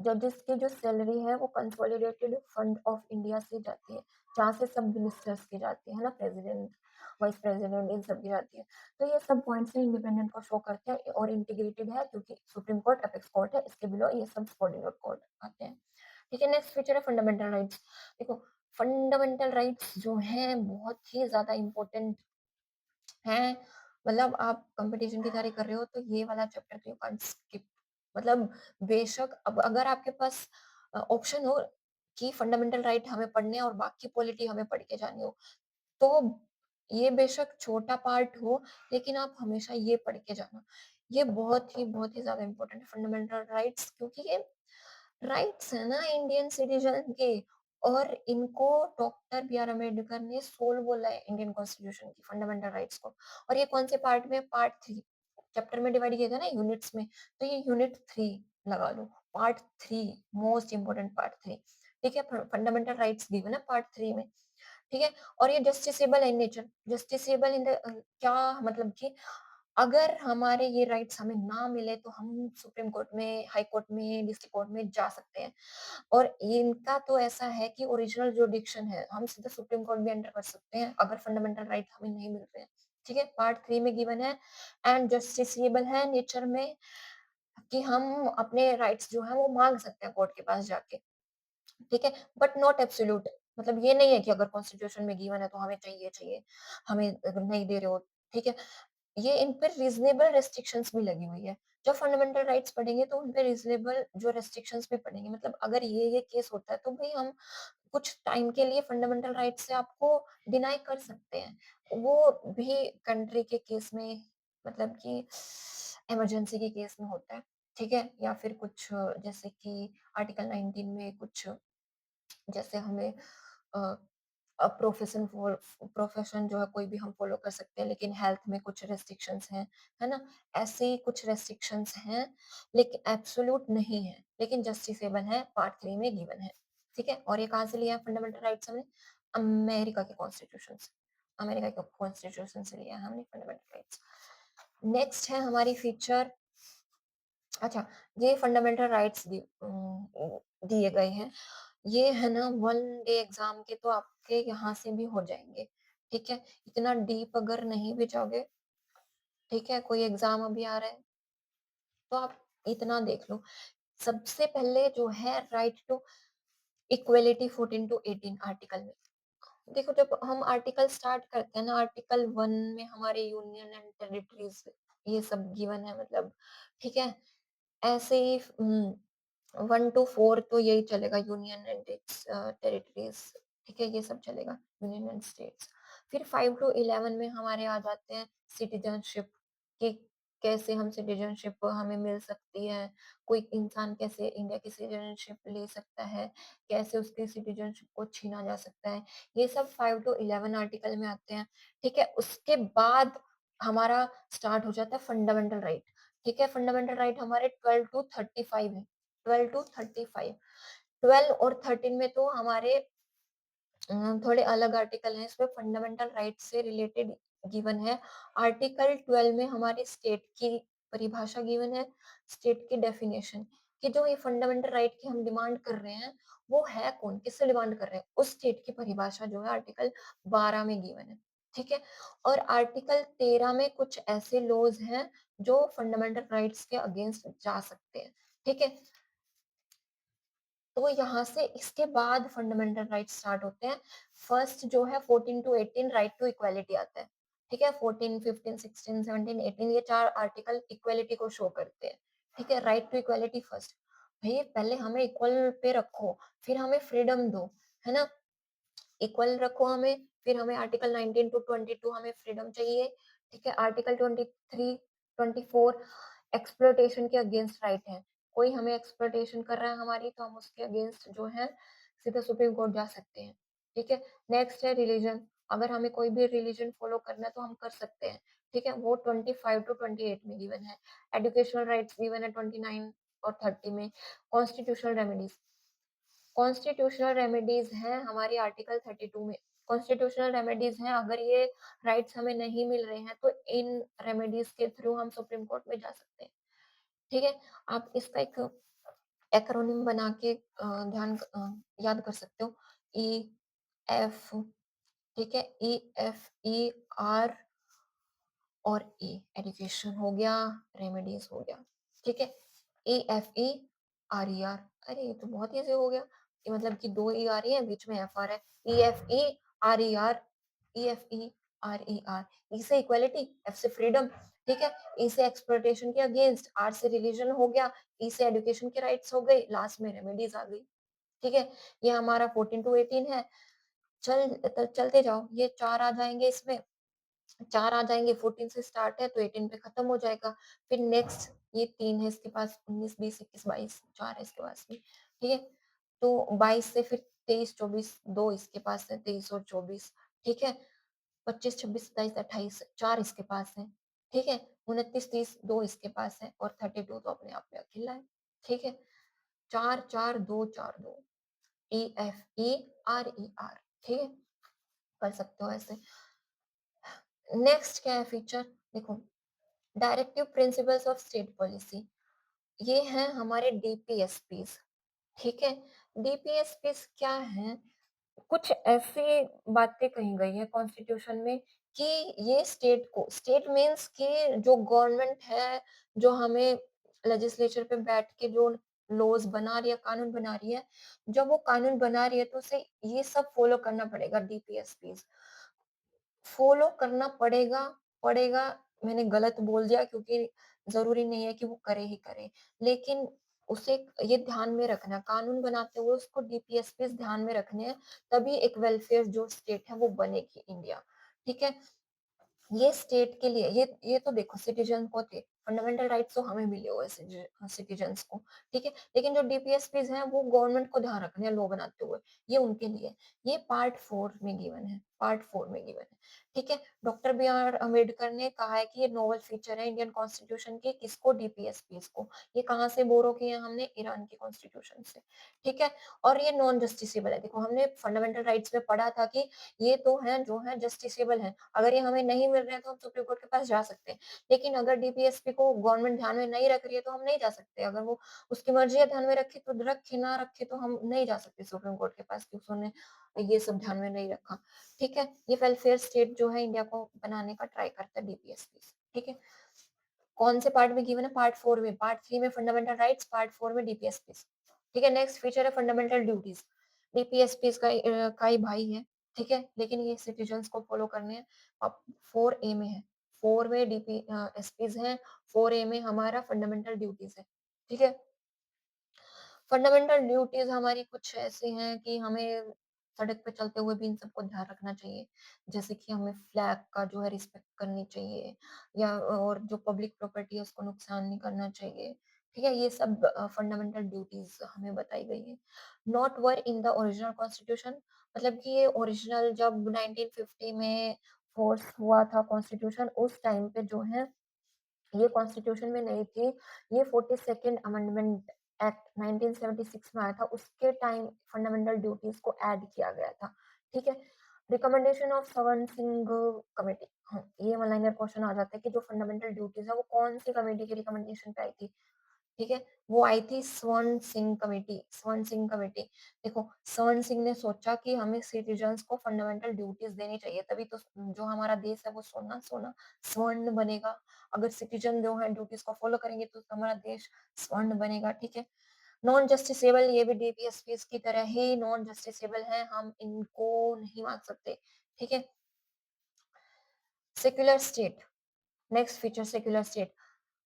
जजेस की जो सैलरी है वो कंसोलिडेटेड फंड ऑफ इंडिया से जाती है, जहाँ से सब मिनिस्टर्स की जाती है ना, प्रेसिडेंट, वाइस प्रेसिडेंट, इन सब की जाती है। तो ये सब पॉइंट्स इंडिपेंडेंट को शो करते हैं और इंटीग्रेटेड है क्योंकि सुप्रीम कोर्ट अपेक्स कोर्ट है, इसके बिलो ये सब सबऑर्डिनेट कोर्ट आते हैं। ठीक है? नेक्स्ट फीचर है फंडामेंटल राइट्स। देखो, फंडामेंटल राइट्स जो हैं बहुत ही ज्यादा इंपॉर्टेंट हैं। मतलब आप कंपटीशन की तैयारी कर रहे हो तो ये वाला चैप्टर तो यू कांट स्किप। मतलब बेशक अब अगर आपके पास ऑप्शन हो कि फंडामेंटल राइट हमें पढ़ने हैं और बाकी पॉलिटी हमें पढ़ के जानी हो, तो ये बेशक छोटा पार्ट हो, लेकिन आप हमेशा ये पढ़ के जाना। ये बहुत ही ज्यादा इंपॉर्टेंट है फंडामेंटल राइट्स, क्योंकि ये राइट्स है ना इंडियन सिटीजन के, और इनको डॉक्टर बी आर अम्बेडकर ने सोल बोला है इंडियन कॉन्स्टिट्यूशन की, फंडामेंटल राइट्स को। और ये कौन से पार्ट में? पार्ट 3 चैप्टर में डिवाइड किया था ना यूनिट्स में, तो ये यूनिट 3 लगा लो, पार्ट 3, मोस्ट इंपोर्टेंट पार्ट 3। ठीक है? फंडामेंटल राइट्स गिवन है पार्ट 3 में। ठीक है? और ये justiciable in nature, justiciable in the क्या मतलब कि अगर हमारे ये राइट्स हमें ना मिले तो हम सुप्रीम कोर्ट में, हाई कोर्ट में, डिस्ट्रिक्ट कोर्ट में जा सकते हैं। और इनका तो ऐसा है कि ओरिजिनल जुरिडिक्शन है, हम सीधा सुप्रीम कोर्ट भी एंटर कर सकते हैं अगर फंडामेंटल राइट हमें नहीं मिल रहे हैं। ठीक है? पार्ट 3 में गिवन है। एंड जस्टिसेबल है नेचर में कि हम अपने राइट्स जो है वो मांग सकते हैं कोर्ट के पास जाके। ठीक है? बट नॉट एब्सोल्यूट, मतलब ये नहीं है कि अगर कॉन्स्टिट्यूशन में गिवन है तो हमें चाहिए, हमें अगर नहीं दे रहे हो। ठीक है? ये इन पे रीजनेबल रेस्ट्रिक्शंस भी लगी हुई है। जब फंडामेंटल राइट्स पढ़ेंगे तो उन पे रीजनेबल जो रेस्ट्रिक्शंस भी पढ़ेंगे, मतलब अगर ये केस होता है तो भाई हम कुछ टाइम के लिए फंडामेंटल राइट से आपको डिनाई कर सकते हैं। वो भी कंट्री के केस में, मतलब कि इमरजेंसी के केस में होता है। ठीक है? या फिर कुछ जैसे कि आर्टिकल 19 में कुछ, जैसे हमें अ, प्रोफेशन जो है कोई भी हम फॉलो कर सकते हैं, लेकिन हेल्थ में कुछ रेस्ट्रिक्शंस हैं, है ना? ऐसे ही कुछ रेस्ट्रिक्शंस हैं, लेकिन एब्सोल्यूट नहीं है, लेकिन जस्टिसेबल है, पार्ट 3 में गिवन है। ठीक है? और ये कहाँ से लिया है फंडामेंटल राइट्स हमने? अमेरिका के कॉन्स्टिट्यूशन से। अमेरिका के कॉन्स्टिट्यूशन से लिया है हमने फंडामेंटल राइट्स। नेक्स्ट है हमारी फीचर। अच्छा, ये फंडामेंटल राइट्स दिए गए हैं। ये है ना वन डे एग्जाम के, तो आपके यहाँ से भी हो जाएंगे। ठीक है? इतना डीप अगर नहीं भी जाओगे, ठीक है, कोई एग्जाम अभी आ रहा है तो आप इतना देख लो। सबसे पहले जो है right to equality 14 to 18 article में। देखो, जब हम आर्टिकल स्टार्ट करते हैं ना, आर्टिकल 1 में हमारे यूनियन एंड टेरिटरीज ये सब गिवन है, मतलब ठीक है। ऐसे ही 1 to 4 तो यही चलेगा, यूनियन एंड इट्स टेरिटरीज। ठीक है? ये सब चलेगा, यूनियन एंड स्टेट्स। फिर 5 to 11 में हमारे आ जाते हैं सिटीजनशिप, कि कैसे हम सिटीजनशिप हमें मिल सकती है, कोई इंसान कैसे इंडिया की सिटीजनशिप ले सकता है, कैसे उसकी सिटीजनशिप को छीना जा सकता है। ये सब 5 to 11 आर्टिकल में आते हैं। ठीक है? उसके बाद हमारा स्टार्ट हो जाता है फंडामेंटल राइट। ठीक है? फंडामेंटल राइट हमारे 12 to 35 है। 12 to 35, 12 और 13 में तो हमारे थोड़े अलग आर्टिकल हैं, इसमें फंडामेंटल राइट से रिलेटेड गिवन है। आर्टिकल 12 में हमारी स्टेट की परिभाषा गिवन है, स्टेट की डेफिनेशन कि जो ये फंडामेंटल राइट की हम डिमांड कर रहे हैं, वो है कौन? किससे डिमांड कर रहे हैं? उस स्टेट की परिभाषा जो है आर्टिकल 12 में गिवन है, ठीक है? और आर्टिकल 13 में कुछ ऐसे लॉज़ हैं जो फंडामेंटल राइट्स के अगेंस्ट जा सकते हैं, ठीक है? तो यहाँ से इसके बाद फंडामेंटल राइट्स स्टार्ट होते हैं। फर्स्ट जो है 14 टू 18 राइट टू इक्वालिटी आता है, ठीक है? 14, 15, 16, 17, 18 ये 4 आर्टिकल इक्वालिटी को शो करते हैं, ठीक है? Right to equality first. भई पहले हमें इक्वल पे रखो, फिर हमें फ्रीडम दो, है ना? इक्वल रखो हमें, फिर हमें आर्टिकल 19 टू 22 हमें फ्रीडम चाहिए, ठीक है? आर्टिकल 23, 24 एक्सप्लॉइटेशन के अगेंस्ट राइट है। कोई हमें एक्सप्लॉइटेशन कर रहा है हमारी तो हम उसके अगेंस्ट जो है सीधे सुप्रीम कोर्ट जा सकते हैं, ठीक है? नेक्स्ट है रिलीजन, अगर हमें कोई भी रिलीजन फॉलो करना है तो हम कर सकते हैं, ठीक है? वो 25 टू 28 में गिवन है। एजुकेशनल राइट्स गिवन है 29 और 30 में। कॉन्स्टिट्यूशनल रेमेडीज, कॉन्स्टिट्यूशनल रेमेडीज हैं हमारी आर्टिकल 32 में। कॉन्स्टिट्यूशनल रेमेडीज हैं, अगर ये राइट्स हमें नहीं मिल रहे हैं तो इन रेमेडीज के थ्रू हम सुप्रीम कोर्ट में जा सकते हैं, ठीक है? आप इसका एक एक्रोनिम बना के याद कर सकते हो, ई एफ, ठीक है? ई एफ ई आर और ई, एजुकेशन हो गया, रेमेडीज हो गया, ठीक है? A F E R E are, अरे ये तो बहुत ईजी हो गया, ये मतलब कि 2 ई आ रही है, बीच में एफ आ रहा है, E F E R E R, E F E R E R. E से इक्वालिटी, एफ से फ्रीडम, ठीक है? ई से एक्सप्लॉइटेशन के अगेंस्ट, आर से रिलीजन हो गया, ई से एजुकेशन के राइट्स हो गए, लास्ट में रेमेडीज आ गई, ठीक है? ये हमारा 14 टू 18 है। चलते जाओ, ये 4 आ जाएंगे इसमें, 4 आ जाएँगे, 14 से स्टार्ट है तो 18 पे खत्म हो जाएगा। फिर नेक्स्ट ये 3 है इसके पास, 19, 20, 21, 22, 4 है इसके पास भी, ठीक है? तो 22 से फिर 23, 24, 2 इसके पास है, 23 और 24, ठीक है? 25, 26, 27, 28, 4 इसके पास है, ठीक है? 29, 30, 2 इसके पास है और 32 तो अपने आप में अकेला है, ठीक है? 4, 4, 2, 4, 2, ई F E R E are, ठीक है? कर सकते हो ऐसे। नेक्स्ट क्या है फीचर? देखो, directive principles of state policy, ये हैं हमारे डीपीएसपीज, ठीक है? डीपीएसपीज क्या है? कुछ ऐसी बातें कही गई है कॉन्स्टिट्यूशन में कि ये स्टेट को, स्टेट मीन्स कि जो गवर्नमेंट है, जो हमें लेजिस्लेचर पे बैठ के जो लॉज बना रही है, कानून बना रही है, जब वो कानून बना रही है तो उसे ये सब फॉलो करना पड़ेगा, डीपीएसपीज फॉलो करना पड़ेगा, पड़ेगा, मैंने गलत बोल दिया क्योंकि ज़रूरी नहीं है कि वो करे ही करे। लेकिन उसे ये ध्यान में रखना, कानून बनाते हुए उसको डीपीएसपीज़ ध्यान में रखने हैं, तभी एक वेलफेयर जो स्टेट है वो बनेगी इंडिया, ठीक है? ये स्टेट के लिए, ये तो देखो सिटीजन को थे, फंडामेंटल राइट्स तो हमें मिले हुए सिटीजन्स को, ठीक है? लेकिन जो डीपीएसपीज़ हैं वो गवर्नमेंट को ध्यान रखने हैं लॉ बनाते हुए, ये उनके लिए। ये पार्ट 4 में गिवन है, पार्ट 4 में गिवन है, ठीक है? डॉक्टर बी आर अम्बेडकर ने कहा है कि ये नोवेल फीचर है इंडियन कॉन्स्टिट्यूशन की, किसको? डीपीएसपीज़ को। ये कहाँ से बोरो किए हैं हमने? ईरान की कॉन्स्टिट्यूशन से, ठीक है? और ये नॉन जस्टिसेबल है। देखो हमने फंडामेंटल राइट्स में पढ़ा था कि ये तो हैं जो हैं जस्टिसेबल हैं। अगर ये हमें नहीं मिल रहे हैं तो हम सुप्रीम कोर्ट के पास जा सकते हैं। लेकिन अगर डीपीएसपी को गवर्नमेंट ध्यान में नहीं रख रही है तो हम नहीं जा सकते। अगर वो उसकी मर्ज़ी है ध्यान में रखे तो रखे, ना रखे तो हम नहीं जा सकते सुप्रीम कोर्ट के पास क्योंकि उन्होंने ये सब ध्यान में नहीं रखा। ठीक है? ये वेलफेयर स्टेट जो है इंडिया को बनाने का ट्राई करता है डीपीएसपी। ठीक है? कौन से पार्ट में गिवन है? पार्ट 4 में। पार्ट 3 में फंडामेंटल राइट्स, पार्ट 4 में डीपीएसपीज़। ठीक है? नेक्स्ट फीचर है फंडामेंटल ड्यूटीज़। डीपीएसपीज़ का ही भाई है, ठीक है? लेकिन ये सिटीजन्स को फॉलो करने हैं। अब 4A में है। 4 में एसपीज़ हैं, 4A में हमारा फंडामेंटल ड्यूटीज़ है। ठीक है? फंडामेंटल ड्यूटीज हमारी कुछ ऐसी हैं कि हमें सड़क पे चलते हुए भी इन सबको ध्यान रखना चाहिए। जैसे कि हमें फ्लैग का जो है रिस्पेक्ट करनी चाहिए या और जो पब्लिक प्रॉपर्टी है उसको नुकसान नहीं करना चाहिए। ठीक है? ये सब फंडामेंटल ड्यूटीज हमें बताई गई हैं। Not were in the original constitution, मतलब कि ये ओरिजिनल जब 1950 में फोर्स हुआ था कॉन्स्टिट्यूशन उस टाइम पे जो है ये कॉन्स्टिट्यूशन में नहीं थी, ये 42nd अमेंडमेंट एक्ट 1976 में आया था, उसके टाइम फंडामेंटल ड्यूटीज को ऐड किया गया था, ठीक है? Recommendation of Sawan Singh committee. हाँ, ये वन लाइनर क्वेश्चन आ जाता है कि जो फंडामेंटल ड्यूटीज है वो कौन सी कमेटी की रिकमेंडेशन पे आई थी। ठीक है, वो आई थी स्वर्ण सिंह कमेटी। स्वर्ण सिंह कमेटी, देखो स्वर्ण सिंह ने सोचा कि हमें सिटीजन्स को फंडामेंटल ड्यूटीज देनी चाहिए, तभी तो जो हमारा देश है वो सोना सोना स्वर्ण बनेगा। अगर सिटीजन जो है ड्यूटीज को फॉलो करेंगे तो हमारा देश स्वर्ण बनेगा। ठीक है, नॉन जस्टिसेबल, ये भी डीपीएसपीस की तरह ही नॉन जस्टिसेबल है, हम इनको नहीं मान सकते। ठीक है, secular state. Next feature secular state.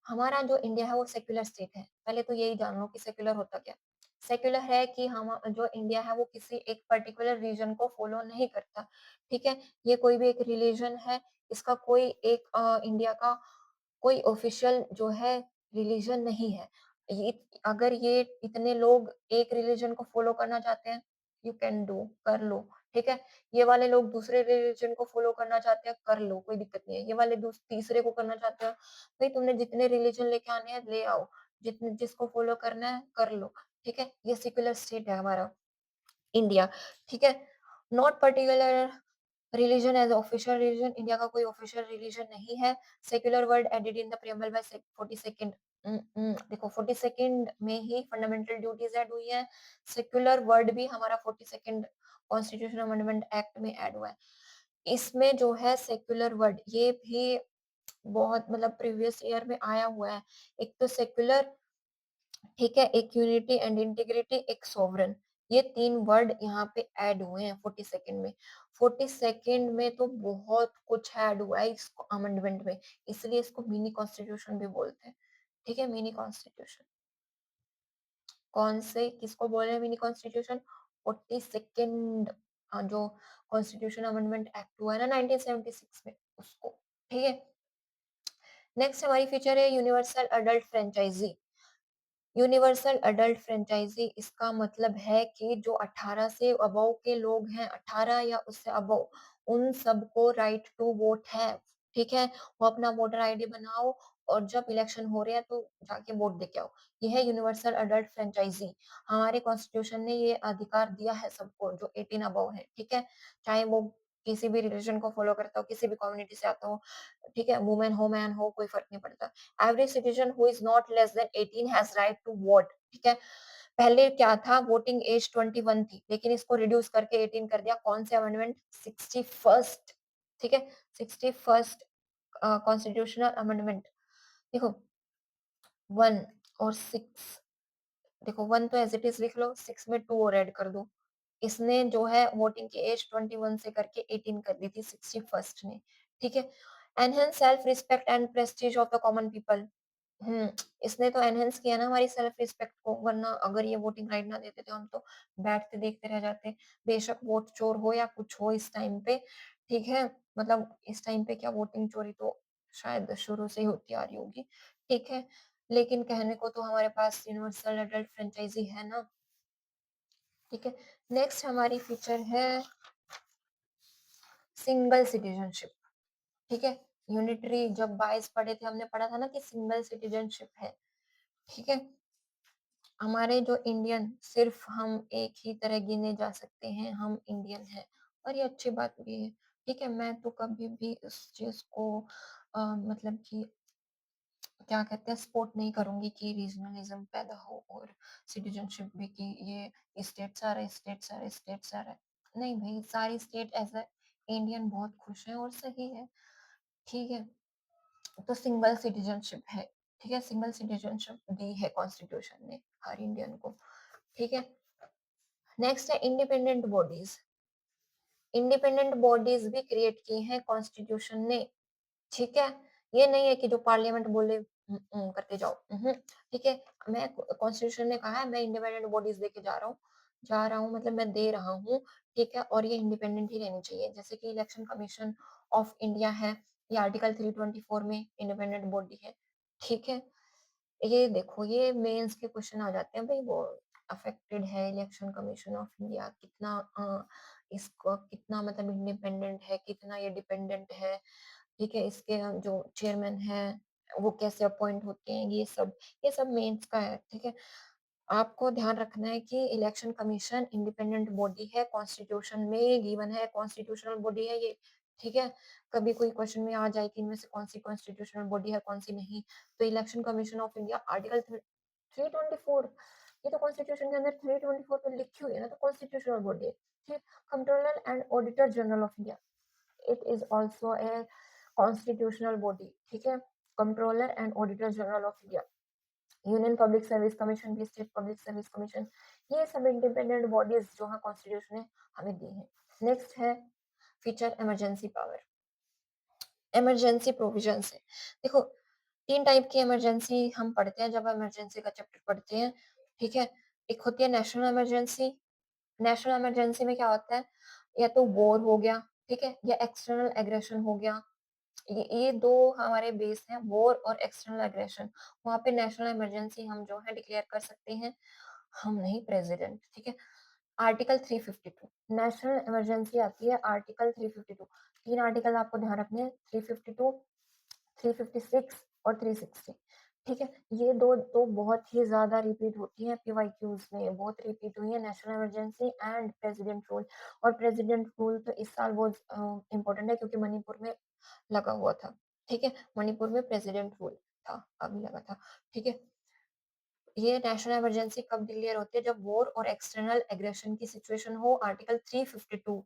हमारा जो इंडिया है वो सेक्युलर स्टेट है। पहले तो यही जान लो कि सेक्युलर होता क्या। सेक्युलर है कि हम जो इंडिया है वो किसी एक पर्टिकुलर रीजन को फॉलो नहीं करता। ठीक है, ये कोई भी एक रिलीजन है, इसका कोई एक इंडिया का कोई ऑफिशियल जो है रिलीजन नहीं है। ये अगर ये इतने लोग एक रिलीजन को फॉलो करना चाहते हैं, यू कैन डू, कर लो। ठीक है, ये वाले लोग दूसरे रिलीजन को फॉलो करना चाहते हैं, कर लो, कोई दिक्कत नहीं है। ये वाले तीसरे को करना चाहते हैं, भाई तुमने जितने रिलीजन लेके आने हैं ले आओ, जितने जिसको फॉलो करना है कर लो। ठीक है, ये सेक्युलर स्टेट है हमारा इंडिया। ठीक है, not particular religion as official religion, India का कोई ऑफिशियल रिलीजन नहीं है। Secular word added in the preamble by 42nd। देखो 42nd में ही फंडामेंटल ड्यूटीज ऐड हुई है। सेक्युलर वर्ड भी हमारा 42nd कॉन्स्टिट्यूशन अमेंडमेंट एक्ट में ऐड हुआ है। इसमें जो है सेक्युलर वर्ड ये भी बहुत मतलब प्रीवियस ईयर में आया हुआ है। एक तो सेक्युलर, ठीक है, एक यूनिटी एंड इंटीग्रिटी, एक सोवरेन, ये तीन वर्ड यहाँ पे ऐड हुए हैं 42nd में। 42nd में तो बहुत कुछ ऐड हुआ है इस अमेंडमेंट में, इसलिए इसको मिनी कॉन्स्टिट्यूशन भी बोलते हैं। ठीक है, मिनी कॉन्स्टिट्यूशन कौन से किसको बोल रहे हैं मिनी कॉन्स्टिट्यूशन? 42nd जो कॉन्स्टिट्यूशन अमेंडमेंट एक्ट हुआ है ना 1976 में, उसको। ठीक है, नेक्स्ट हमारी फीचर है universal adult franchise. Universal adult franchise, इसका मतलब है कि जो 18 से अबव के लोग हैं, 18 या उससे अबव, उन सबको राइट टू वोट है। ठीक है, वो अपना वोटर आईडी बनाओ और जब इलेक्शन हो रहे हैं तो जाके वोट देके आओ। ये है यूनिवर्सल अडल्ट फ्रेंचाइजी। हमारे कॉन्स्टिट्यूशन ने ये अधिकार दिया है सबको जो 18 अबव है। ठीक है, चाहे वो किसी भी रिलीजन को फॉलो करता हो, किसी भी कम्युनिटी से आता हो। ठीक है, वुमेन हो मैन हो कोई फर्क नहीं पड़ता। Every citizen who is not less than 18 has right to vote. ठीक है, पहले क्या था, वोटिंग एज 21 थी, लेकिन इसको रिड्यूस करके 18 कर दिया। कौन से अमेंडमेंट? 61st। ठीक है, 61st कॉन्स्टिट्यूशनल अमेंडमेंट। देखो 1 और 6, देखो 1 तो एज इट इज लिख लो, 6 में 2 और ऐड कर दो। इसने जो है वोटिंग की एज 21 से करके 18 कर दी थी 61st ने। ठीक है, enhance self respect and prestige of the common people. हुँ, इसने तो एनहांस किया ना हमारी सेल्फ रिस्पेक्ट को, वरना अगर ये वोटिंग राइट ना देते तो हम तो बैठते देखते रह जाते। बेशक वोट चोर हो या कुछ हो इस टाइम पे, ठीक है? मतलब इस टाइम पे क्या वोटिंग चोरी तो शायद शुरू से ही होती आ रही होगी, ठीक है? लेकिन कहने को तो हमारे पास यूनिवर्सल एडल्ट फ्रेंचाइज़ी है ना, ठीक है? नेक्स्ट हमारी फीचर है सिंगल सिटीज़नशिप, ठीक है? यूनिटरी जब 22 पढ़े थे हमने पढ़ा था ना कि सिंगल सिटीज़नशिप है, ठीक है? हमारे जो इंडियन सिर्फ हम एक ही तरह गिने जा सकते हैं, हम इंडियन हैं और ये अच्छी बात भी है। ठीक है, मैं तो कभी भी इस चीज़ को मतलब कि क्या कहते हैं सपोर्ट नहीं करूँगी कि रीजनलिज़्म पैदा हो और सिटीज़नशिप भी कि ये स्टेट सारा स्टेट सारा स्टेट सारा। नहीं भई, सारी स्टेट एज़ अ इंडियन बहुत खुश हैं और सही है, ठीक है? तो सिंगल सिटीजनशिप है, ठीक है? सिंगल सिटीजनशिप दी है कॉन्स्टिट्यूशन ने हर इंडियन को, ठीक है? नेक्स्ट है इंडिपेंडेंट बॉडीज। इंडिपेंडेंट बॉडीज भी क्रिएट की हैं कॉन्स्टिट्यूशन ने, ठीक है? ये नहीं है कि जो पार्लियामेंट बोले करते जाओ। ठीक है? मैं कॉन्स्टिट्यूशन ने कहा है मैं इंडिपेंडेंट बॉडीज देके जा रहा हूँ मतलब मैं दे रहा हूँ, ठीक है? और ये इंडिपेंडेंट ही रहनी चाहिए। जैसे कि इलेक्शन कमीशन ऑफ इंडिया है, ये आर्टिकल 324 में इंडिपेंडेंट बॉडी है, ठीक है? ये देखो ये मेंस के क्वेश्चन आ जाते हैं, भई वो अफेक्टेड है इलेक्शन कमीशन ऑफ इंडिया कितना इसको कितना मतलब इंडिपेंडेंट है, कितना ये डिपेंडेंट है, ठीक है? इसके जो चेयरमैन हैं, वो कैसे अपॉइंट होते हैं, ये सब मेंस का है, ठीक है? आपको ध्यान रखना है कि इलेक्शन कमीशन इंडिपेंडेंट बॉडी है, कॉन्स्टिट्यूशन में गिवन है, कॉन्स्टिट्यूशनल बॉडी है ये, ठीक है? कभी कोई क्वेश्चन में आ जाए कि इनमें से कौन-सी कॉन्स्टिट्यूशनल बॉडी है, कौन-सी नहीं, तो election commission of India article 324 ये तो कॉन्स्टिट्यूशन के अंदर 324 पे लिखी हुई है ना, तो कॉन्स्टिट्यूशनल बॉडी है, ठीक? Controller and auditor general of India, it is also a constitutional body, ठीक है? Controller and auditor general of India. Union public service commission भी, स्टेट पब्लिक सर्विस कमीशन, ये सब इंडिपेंडेंट बॉडीज जो है कॉन्स्टिट्यूशन ने हमें दी है। नेक्स्ट है feature emergency power, emergency provision है। देखो 3 टाइप की इमरजेंसी हम पढ़ते हैं जब इमरजेंसी का चैप्टर पढ़ते हैं, ठीक है? एक होती है नेशनल इमरजेंसी, नेशनल इमरजेंसी में क्या होता है, या तो वॉर हो गया, ठीक है? या एक्सटर्नल एग्रेशन हो गया, ये 2 हमारे बेस हैं, वॉर और एक्सटर्नल एग्रेशन। वहाँ पे नेशनल इमरजेंसी हम जो है डिक्लेयर कर सकते हैं, हम नहीं प्रेसिडेंट, ठीक है? आर्टिकल 352 नेशनल इमरजेंसी आती है आर्टिकल 352, 3 आर्टिकल आपको ध्यान रखने हैं, 352, 356 और 360, ठीक है? ये 2 तो बहुत ही ज़्यादा रिपीट होती हैं पीवाईक्यूज़ में, बहुत रिपीट हुई है national emergency and president rule, और प्रेसिडेंट रूल तो इस साल बहुत इम्पोर्टेंट है क्योंकि मणिपुर में लगा हुआ था, ठीक है? मणिपुर में प्रेसिडेंट रूल था, अभी लगा था, ठीक है? ये नेशनल इमरजेंसी कब डिक्लेयर होती है, जब वॉर और एक्सटर्नल एग्रेशन की सिचुएशन हो, आर्टिकल 352,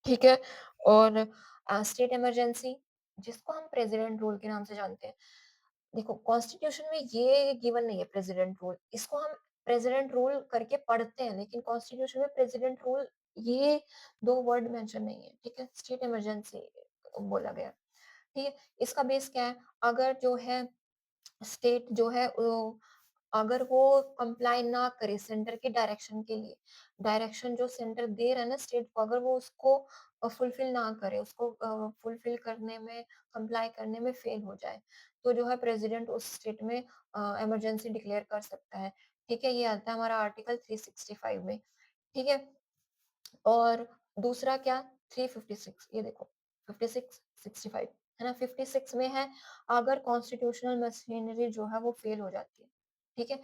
ठीक है? और स्टेट इमरजेंसी जिसको हम प्रेसिडेंट रूल के नाम से जानते हैं। देखो कॉन्स्टिट्यूशन में ये गिवन नहीं है प्रेसिडेंट रूल, इसको हम प्रेसिडेंट रूल करके पढ़ते हैं, लेकिन कॉन्स्टिट्यूशन में प्रेसिडेंट रूल ये 2 वर्ड मेंशन नहीं है, ठीक है? स्टेट इमरजेंसी बोला गया, ठीक है? इसका बेस क्या है? अगर जो है स्टेट जो है अगर वो कंप्लाई ना करे सेंटर के डायरेक्शन के लिए, डायरेक्शन जो सेंटर दे रहा है ना स्टेट को, अगर वो उसको फुलफिल ना करे, उसको फुलफिल करने में, कंप्लाई करने में फेल हो जाए, तो जो है प्रेसिडेंट उस स्टेट में इमरजेंसी डिक्लेयर कर सकता है, ठीक है? ये आता है हमारा आर्टिकल 365 में, ठीक है? और दूसरा क्या, 356 ये देखो 56, 65 है ना? 56 में है अगर कॉन्स्टिट्यूशनल मशीनरी जो है वो फेल हो जाती है, ठीक है?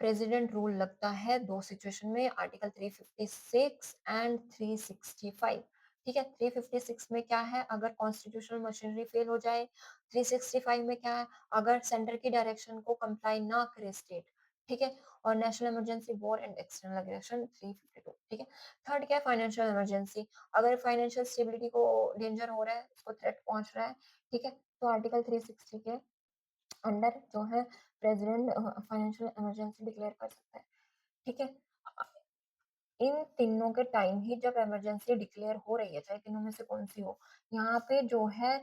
प्रेसिडेंट रूल लगता है 2 सिचुएशन में, आर्टिकल 356 एंड 365, ठीक है? 356 में क्या है, अगर कॉन्स्टिट्यूशनल मशीनरी फेल हो जाए, 365 में क्या है, अगर सेंटर की डायरेक्शन को कंप्लाई ना करे स्टेट, ठीक है? और national emergency, war and external aggression 352, ठीक है? थर्ड क्या है, फाइनेंशियल इमरजेंसी, अगर फाइनेंशियल स्टेबिलिटी को डेंजर हो रहा है, उसको थ्रेट पहुंच रहा है, ठीक है? तो आर्टिकल 360 के अंडर जो है प्रेसिडेंट फाइनेंशियल इमरजेंसी डिक्लेयर कर सकता है, ठीक है? अ, इन तीनों के टाइम ही जब इमरजेंसी डिक्लेयर हो रही है, चाहे तीनों में से कौन सी हो, यहाँ पे जो है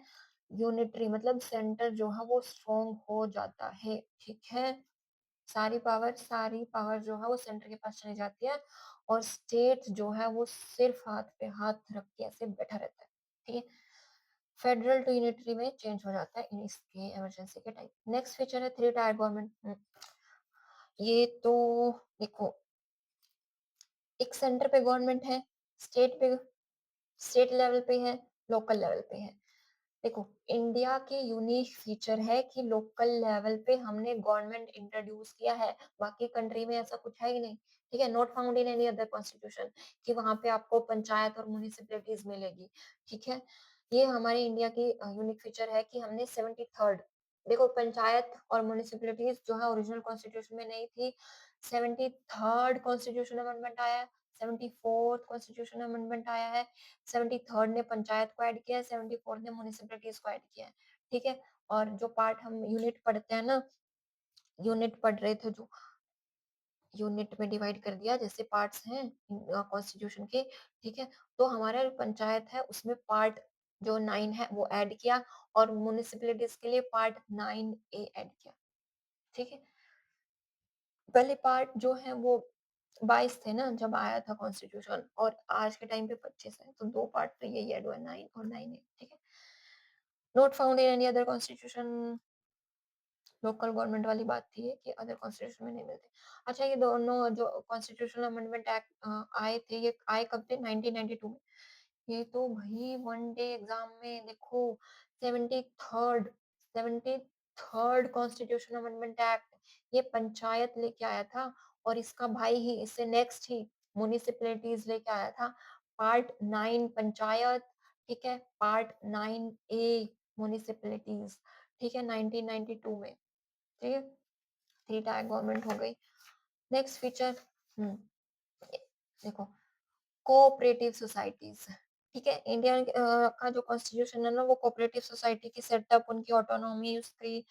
यूनिटरी मतलब सेंटर जो है वो स्ट्रॉन्ग हो जाता है, ठीक है? सारी पावर जो है वो सेंटर के पास चली जाती है और स्टेट जो है वो सिर्फ हाथ पे हाथ रख के ऐसे बैठा रहता है, ठीक है? फेडरल टू यूनिटरी में चेंज हो जाता है इन इसके इमरजेंसी के टाइम। नेक्स्ट फीचर है थ्री टायर गवर्नमेंट। ये तो देखो एक सेंटर पे गवर्नमेंट है, स्टेट पे स्टेट लेवल पे है, लोकल लेवल पे है। देखो इंडिया के यूनिक फीचर है कि लोकल लेवल पे हमने गवर्नमेंट इंट्रोड्यूस किया है, बाकी कंट्री में ऐसा कुछ है ही नहीं, ठीक है? Not found in any other constitution कि वहां पे आपको पंचायत और म्युनिसिपैलिटीज मिलेगी, ठीक है? ये हमारे इंडिया की यूनिक फीचर है कि हमने 73rd, देखो पंचायत और म्युनिसिपैलिटीज जो है ओरिजिनल कॉन्स्टिट्यूशन में नहीं थी, 73rd कॉन्स्टिट्यूशन अमेंडमेंट आया है, 74th कॉन्स्टिट्यूशन अमेंडमेंट आया है, 73rd ने पंचायत को ऐड किया है, 74th ने म्युनिसिपैलिटीज को ऐड किया है, ठीक है? और जो पार्ट हम यूनिट पढ़ते हैं ना, यूनिट पढ़ रहे थे जो यूनिट में डिवाइड कर दिया जैसे पार्ट्स हैं कॉन्स्टिट्यूशन के, ठीक है? तो हमारा जो पंचायत है उसमें पार्ट जो 9 है वो ऐड किया और म्युनिसिपैलिटीज के लिए पार्ट 9A ऐड किया, ठीक है? पहले पार्ट जो है वो 22 थे ना जब आया था कॉन्स्टिट्यूशन, और आज के टाइम पे 25 है, तो 2 पार्ट तो यही ऐड हुआ है 9 और 9A, ठीक है? Not found in any other constitution, local government वाली बात थी ये कि अदर कॉन्स्टिट्यूशन में नहीं मिलते। अच्छा ये दोनों जो कॉन्स्टिट्यूशनल अमेंडमेंट एक्ट आए थे, ये आए कब थे? 1992 में। ये तो भई वन डे एग्ज़ाम में देखो 73rd 73rd constitutional amendment act ये पंचायत लेके आया था और इसका भाई ही इससे नेक्स्ट ही म्युनिसिपैलिटीज लेके आया था। पार्ट 9 पंचायत, ठीक है, पार्ट 9 ए म्युनिसिपैलिटीज, ठीक है, 1992 में, ठीक है, थ्री टायर गवर्नमेंट हो गई। नेक्स्ट फीचर, हम्म देखो, कोऑपरेटिव सोसाइटीज, ठीक है, इंडिया का जो कॉन्स्टिट्यूशन है ना वो कोऑपरेटिव सोसाइटी की सेटअप, उनकी ऑटोनॉमी, उसकी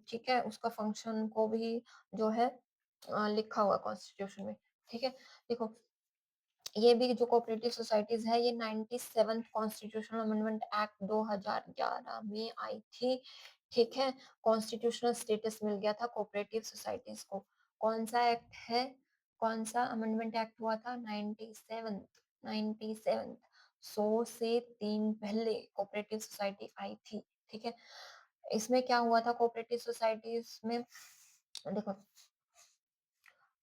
ठीक है, उसका फंक्शन को भी जो है लिखा हुआ कॉन्स्टिट्यूशन में, ठीक है। देखो, ये भी जो कोऑपरेटिव सोसाइटीज है ये 97th कॉन्स्टिट्यूशनल अमेंडमेंट एक्ट 2011 में आई थी, ठीक है। कॉन्स्टिट्यूशनल स्टेटस मिल गया था कोऑपरेटिव सोसाइटीज को। कौन सा एक्ट है, कौन सा अमेंडमेंट एक्ट हुआ था? 97th, 97th, 100 से 3 पहले कोऑपरेटिव सोसाइटी आई थी, ठीक है। इसमें क्या हुआ था कोऑपरेटिव सोसाइटीज में? देखो,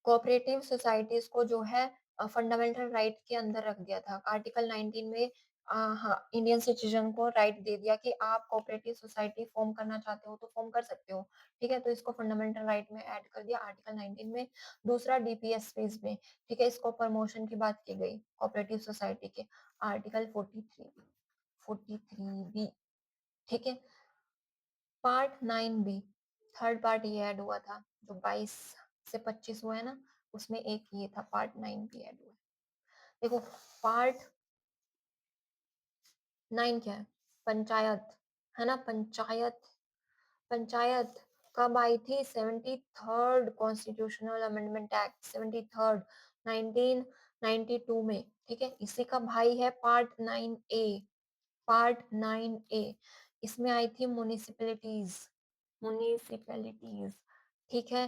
कोऑपरेटिव सोसाइटीज को जो है फंडामेंटल राइट के अंदर रख दिया था। आर्टिकल 19 में हाँ, इंडियन सिटीजन को राइट दे दिया कि आप कोऑपरेटिव सोसाइटी फॉर्म करना चाहते हो तो फॉर्म कर सकते हो, ठीक है। तो इसको फंडामेंटल राइट में ऐड कर दिया आर्टिकल 19 में। दूसरा डीपीएस फेज में, ठीक है, इसको प्रमोशन की बात की गई कोऑपरेटिव सोसाइटी के, आर्टिकल 43, 43 बी, ठीक है। पार्ट 9 बी, थर्ड पार्ट ये ऐड हुआ था, जो 22 से 25 हुआ है ना, उसमें एक ये था, पार्ट 9 बी ऐड हुआ है। देखो, पार्ट 9 क्या है? पंचायत, है ना, पंचायत। पंचायत कब आई थी? 73rd constitutional amendment act, 73rd, 1992 में, ठीक है। इसी का भाई है पार्ट 9 ए, पार्ट 9 ए। इसमें आई थी म्युनिसिपैलिटीज, म्युनिसिपैलिटीज, ठीक है।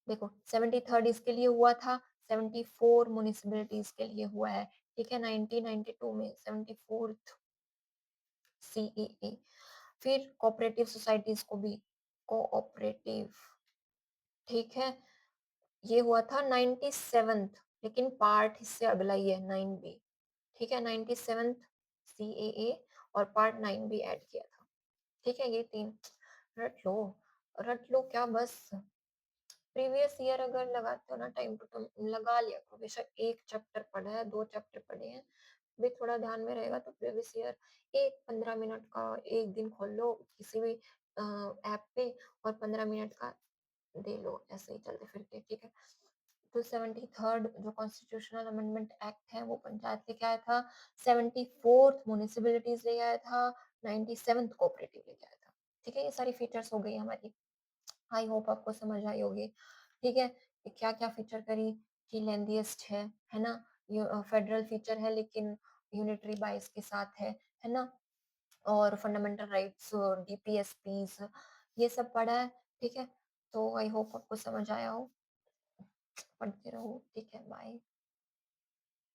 देखो, 73rd इसके लिए हुआ था, 74 म्युनिसिपैलिटीज के लिए हुआ है, ठीक है, 1992 में 74th सीईए। फिर कोऑपरेटिव सोसाइटीज को भी, कोऑपरेटिव, ठीक है, ये हुआ था 97th, लेकिन पार्ट इससे अगला ही है 9 बी, ठीक है, 97th सीएए और पार्ट 9 बी ऐड किया था, ठीक है। ये तीन रट लो, रट लो क्या, बस प्रीवियस ईयर अगर लगाते हो ना टाइम तो तुम लगा लिया करो, बेशक एक चैप्टर पढ़ा है, 2 चैप्टर पढ़े हैं, भी थोड़ा ध्यान में रहेगा तो प्रीवियस ईयर एक 15 मिनट का एक दिन खोल लो किसी भी ऐप पे और 15 मिनट का दे लो, ऐसे ही चलते फिरते, ठीक है। तो 73rd जो कॉन्स्टिट्यूशनल अमेंडमेंट एक्ट है वो पंचायत लेके आया था, 74th म्युनिसिपैलिटीज ले आया था, 97th कोऑपरेटिव लेके आया था, ठीक है। ये सारी फीचर्स हो गई हमारी, आई होप आपको समझ आई होगी, ठीक है। क्या क्या फीचर करी कि लेंथीएस्ट है ना, फेडरल फीचर है लेकिन यूनिटरी बाइस के साथ है ना, और फंडामेंटल राइट्स, डीपीएसपीस, ये सब पढ़ा है, ठीक है। तो आई होप आपको समझ आया हो, पढ़ते रहो, ठीक है, बाय।